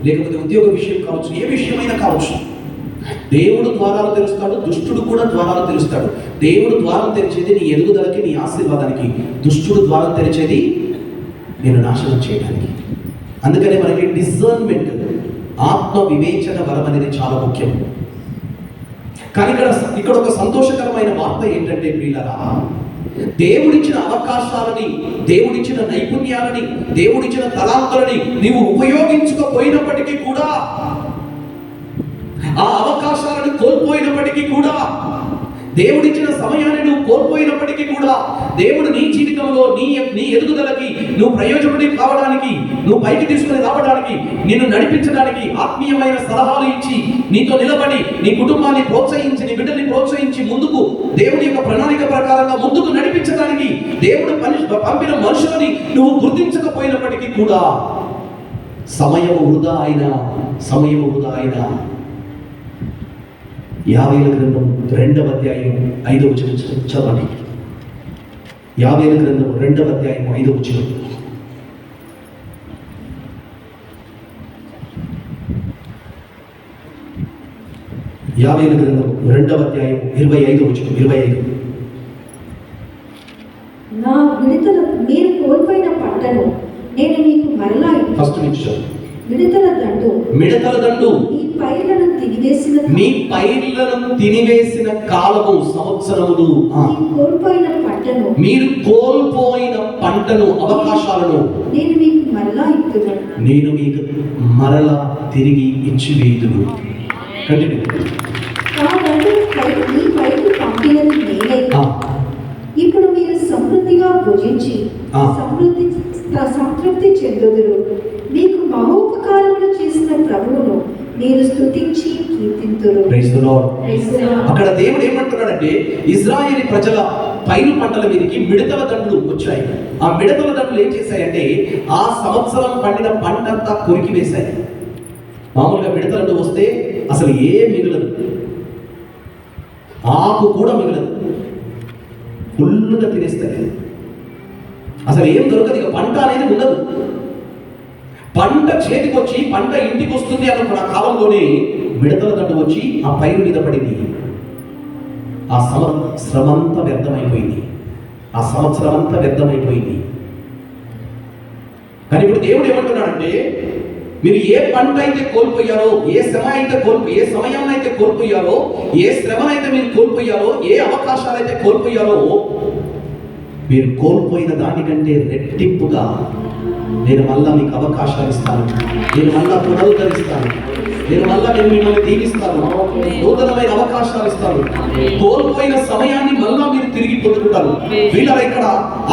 లేకపోతే ఉద్యోగ విషయం కావచ్చు, ఏ విషయమైనా కావచ్చు. దేవుడు ద్వారాలు తెరుస్తాడు, దుష్టుడు కూడా ద్వారాలు తెరుస్తాడు. దేవుడు ద్వారం తెరిచేది నీ ఎదుగుదలకి, నీ ఆశీర్వాదానికి. దుష్టుడు ద్వారం తెరిచేది నేను నాశనం చేయడానికి. అందుకనే మనకి డిజర్న్మెంట్, ఆత్మ వివేచన వరం అనేది చాలా ముఖ్యం. కానీ ఇక్కడ ఒక సంతోషకరమైన వార్త ఏంటంటే ప్రియులారా, దేవుడిచ్చిన అవకాశాలని, దేవుడిచ్చిన నైపుణ్యాలని, దేవుడిచ్చిన తలాంతులని నీవు ఉపయోగించుకోపోయినప్పటికీ కూడా, ఆ అవకాశాలను కోల్పోయినప్పటికీ కూడా, దేవుడిచ్చిన సమయాన్ని నువ్వు కోల్పోయినప్పటికీ కూడా, దేవుడు నీ జీవితంలో నీ ఎదుగుదలకి, నువ్వు ప్రయోజకుడి కావడానికి, నువ్వు పైకి తీసుకుని రావడానికి, నిన్ను నడిపించడానికి, ఆత్మీయమైన సలహాలు ఇచ్చి నీతో నిలబడి నీ కుటుంబాన్ని ప్రోత్సహించి, నీ బిడ్డల్ని ప్రోత్సహించి ముందుకు దేవుడి యొక్క ప్రణాళిక ప్రకారంగా ముందుకు నడిపించడానికి దేవుడు పంపిన మనుషులని నువ్వు గుర్తించకపోయినప్పటికీ కూడా సమయము వృధా అయినా యావేల గ్రంథం 2వ అధ్యాయం 5వ వచనం చదవండి. యావేల గ్రంథం 2వ అధ్యాయం 5వ వచనం. యావేల గ్రంథం 2వ అధ్యాయం 25వ వచనం. 25. నా విడుదల మీరు కోల్పోయిన పంటను నేను మీకు మరలా ఫస్ట్ నుంచి మిడతల దండు మీ పైర్లను తినివేసిన కాలము సంవత్సరములు. మీరు కోల్పోయిన పంటను అవకాశాలను నేను మీకు మరలా తిరిగి ఇచ్చివేయుదును. ఇప్పుడు మీరు సమృద్ధిగా భుజించి సంతృప్తి చెందుదురు. మీకు మహోపకారములు చేసిన ప్రభువును మీరు స్తుతించి కీర్తింతురు. అక్కడ దేవుడు ఏమంటున్నాడంటే, ఇశ్రాయేలు ప్రజల పైరు పంటల మీదకి మిడతల దండులు వచ్చాయి. ఆ మిడతల దండులు ఏం చేశాయంటే ఆ సంవత్సరం పండిన పంట అంతా కొరికి వేశాయి. మామూలుగా మిడతల దండు వస్తే అసలు ఏం మిగలదు, ఆకు కూడా మిగలదు, ఫుల్గా తినేస్తాయి. అసలు ఏం దొరకదు, ఇక పంట అనేది ఉండదు. పంట చేతికి వచ్చి పంట ఇంటికి వస్తుంది అన్న కాలంలోనే మిడతల దండు వచ్చి ఆ పైరు మీద పడింది. ఆ శ్రమంతా వ్యర్థమైపోయింది, ఆ సంవత్సరం అంతా వ్యర్థమైపోయింది. కానీ ఇప్పుడు దేవుడు ఏమంటున్నాడంటే, మీరు ఏ పంట అయితే కోల్పోయారో, ఏ సమయాన్ని అయితే కోల్పోయారో, ఏ శ్రమనైతే మీరు కోల్పోయారో, ఏ అవకాశాలైతే కోల్పోయారో, మీరు కోల్పోయిన దానికంటే రెట్టింపుగా నేను మళ్ళా మీకు అవకాశాలు ఇస్తాను, నేను మళ్ళా పునరుద్ధరిస్తాను, నేను మిమ్మల్ని దీవిస్తాను, నూతనమైన అవకాశాలు ఇస్తాను. కోల్పోయిన సమయాన్ని మళ్ళా మీరు తిరిగి పొందుకుంటారు. వీళ్ళ ఇక్కడ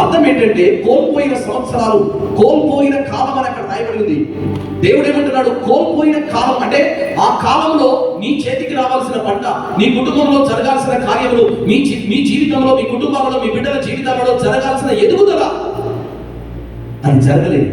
అర్థం ఏంటంటే, కోల్పోయిన సంవత్సరాలు, కోల్పోయిన కాలం అని అక్కడ రాయబడింది. దేవుడు ఏమంటున్నాడు, కోల్పోయిన కాలం అంటే ఆ కాలంలో నీ చేతికి రావాల్సిన పంట, నీ కుటుంబంలో జరగాల్సిన కార్యములు, మీ జీవితంలో, మీ కుటుంబాలలో, మీ బిడ్డల జీవితాలలో జరగాల్సిన ఎదుగుదల అది జరగలేదు.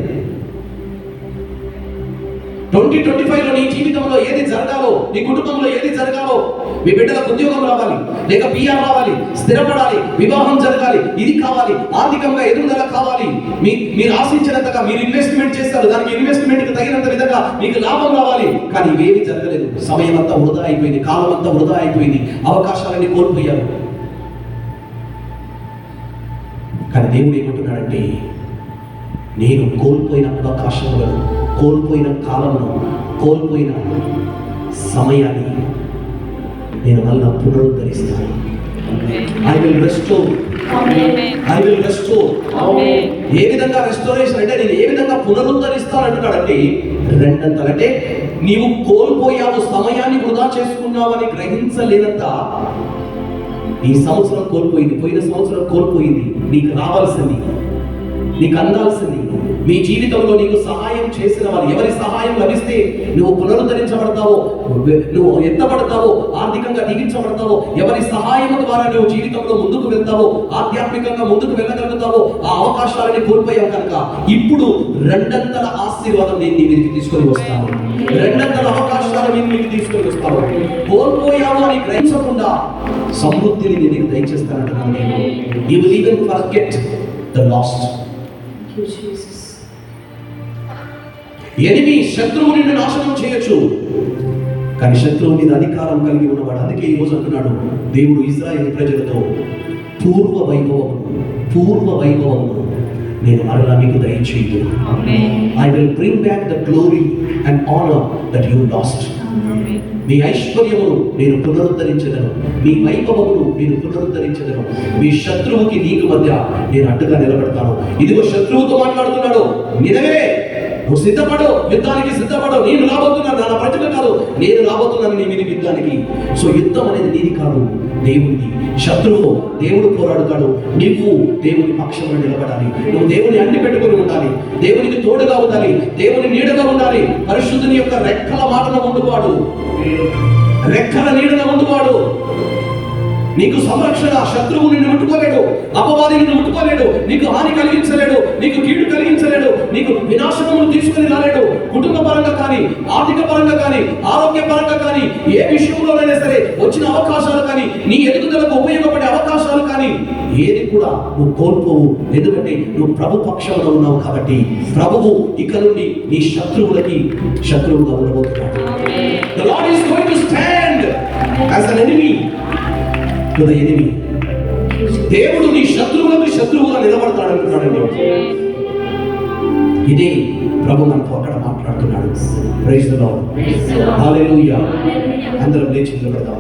2025లో నీ జీవితంలో ఏది జరగాలో, నీ కుటుంబంలో ఏది జరగాలో, మీ బిడ్డలకు ఉద్యోగం రావాలి, లేక పిఆర్ రావాలి, స్థిరపడాలి, వివాహం జరగాలి, ఇది కావాలి, ఆర్థికంగా ఎదుగుదల కావాలి, మీరు ఆశించినంతగా మీరు ఇన్వెస్ట్మెంట్ చేస్తారు, దానికి ఇన్వెస్ట్మెంట్కి తగినంత విధంగా మీకు లాభం రావాలి. కానీ ఇవేమి జరగలేదు. సమయం అంతా వృధా అయిపోయింది, కాలం అంతా వృధా అయిపోయింది, అవకాశాలన్నీ కోల్పోయారు. కానీ దేవుడు ఏమంటున్నాడంటే, నేను కోల్పోయిన అవకాశములను, కోల్పోయిన కాలమును, కోల్పోయిన సమయాన్ని నేను మళ్ళా పునరుద్ధరిస్తాను. I will restore. ఏ విధంగా రెస్టోరేషన్ అంటే, నేను ఏ విధంగా పునరుద్ధరిస్తాను అంటున్నాడంటే, రెండంతలు. అంటే నీవు కోల్పోయావు, సమయాన్ని వృధా చేసుకున్నావు అని గ్రహించలేనంత ఈ సంవత్సరం కోల్పోయింది, పోయిన సంవత్సరం కోల్పోయింది. నీకు రావాల్సింది, నీకు అందాల్సింది, మీ జీవితంలో నీకు సహాయం చేసిన వారు, ఎవరి సహాయం లభిస్తే నువ్వు పునరుద్ధరించబడతావో, నువ్వు ఎత్తబడతావో, ఆర్థికంగా దీవించబడతావో, ఎవరి సహాయం ద్వారా నువ్వు జీవితంలో ముందుకు వెళ్తావో, ఆధ్యాత్మికంగా ముందుకు వెళ్ళగలుగుతావో, ఆ అవకాశాలని కోల్పోయావు కనుక ఇప్పుడు రెండంతల ఆశీర్వాదం నేను నీ మీదకి తీసుకొని వస్తాను, రెండంతల అవకాశాలు నేను మీకు తీసుకొని వస్తాను. కోల్పోయావు అని గ్రహించకుండా సమృద్ధిని నేను నీకు దయచేస్తానంటున్నాను. నేను you will even forget the last. Enemy శత్రువు నిన్ను నాశనం చేయొచ్చు, కానీ శత్రువు మీద అధికారం కలిగి ఉన్నవాడు. అందుకే ఈ రోజు అంటున్నాడు దేవుడు ఇశ్రాయేలు ప్రజలతో, పూర్వ వైభవము నేను మరలా మీకు దయచేయను. I will bring back the glory and honor that you lost. మీ ఐశ్వర్యమును నేను పునరుద్ధరించదను, మీ వైభవమును నేను పునరుద్ధరించదను, మీ శత్రువుకి నీకు మధ్య నేను అడ్డుగా నిలబడతాను. ఇదిగో శత్రువుతో మాట్లాడుతున్నాడు, నినవే నువ్వు సిద్ధపడు, యుద్ధానికి సిద్ధపడు, నేను రాబోతున్నాను, నా ప్రజలు కాదు, నేను రాబోతున్నాను నీ మీద యుద్ధానికి. సో యుద్ధం అనేది నీది కాదు, దేవుడిది. శత్రువు దేవుడు పోరాడుతాడు, నీవు దేవుని పక్షంలో నిలబడాలి. నువ్వు దేవుని అంటి పెట్టుకుని ఉండాలి, దేవునికి తోడుగా ఉండాలి, దేవుని నీడగా ఉండాలి. పరిశుద్ధుని యొక్క రెక్కల మాటన ముందువాడు, రెక్కల నీడన ముందువాడు. నీకు సంరక్షణ, శత్రువు నిన్ను ముట్టుకోలేడు, అపవాది నిన్ను ముట్టుకోలేడు, నీకు హాని కలిగించలేడు, నీకు కీడు కలిగించలేడు, నీకు వినాశనము తీసుకుని రాలేడు. కుటుంబ పరంగా కానీ, ఆర్థిక పరంగా కానీ, ఆరోగ్య పరంగా కానీ, ఏ విషయంలోనైనా సరే వచ్చిన అవకాశాలు కానీ, నీ ఎదుగుదలకు ఉపయోగపడే అవకాశాలు కానీ ఏది కూడా నువ్వు కోల్పోవు. ఎందుకంటే నువ్వు ప్రభు పక్షంలో ఉన్నావు కాబట్టి ప్రభువు ఇక నుండి నీ శత్రువుగా ఉండబోతున్నాడు. The Lord is going to stand as an enemy to the enemy. దేవుడు నీ శత్రువుగా నిలబడతాడు అంటున్నాడండి. ఇదే ప్రభు మనతో అక్కడ మాట్లాడుతున్నాడు. Praise the Lord. హల్లెలూయా. అందరం లేచి నిలబడదాం.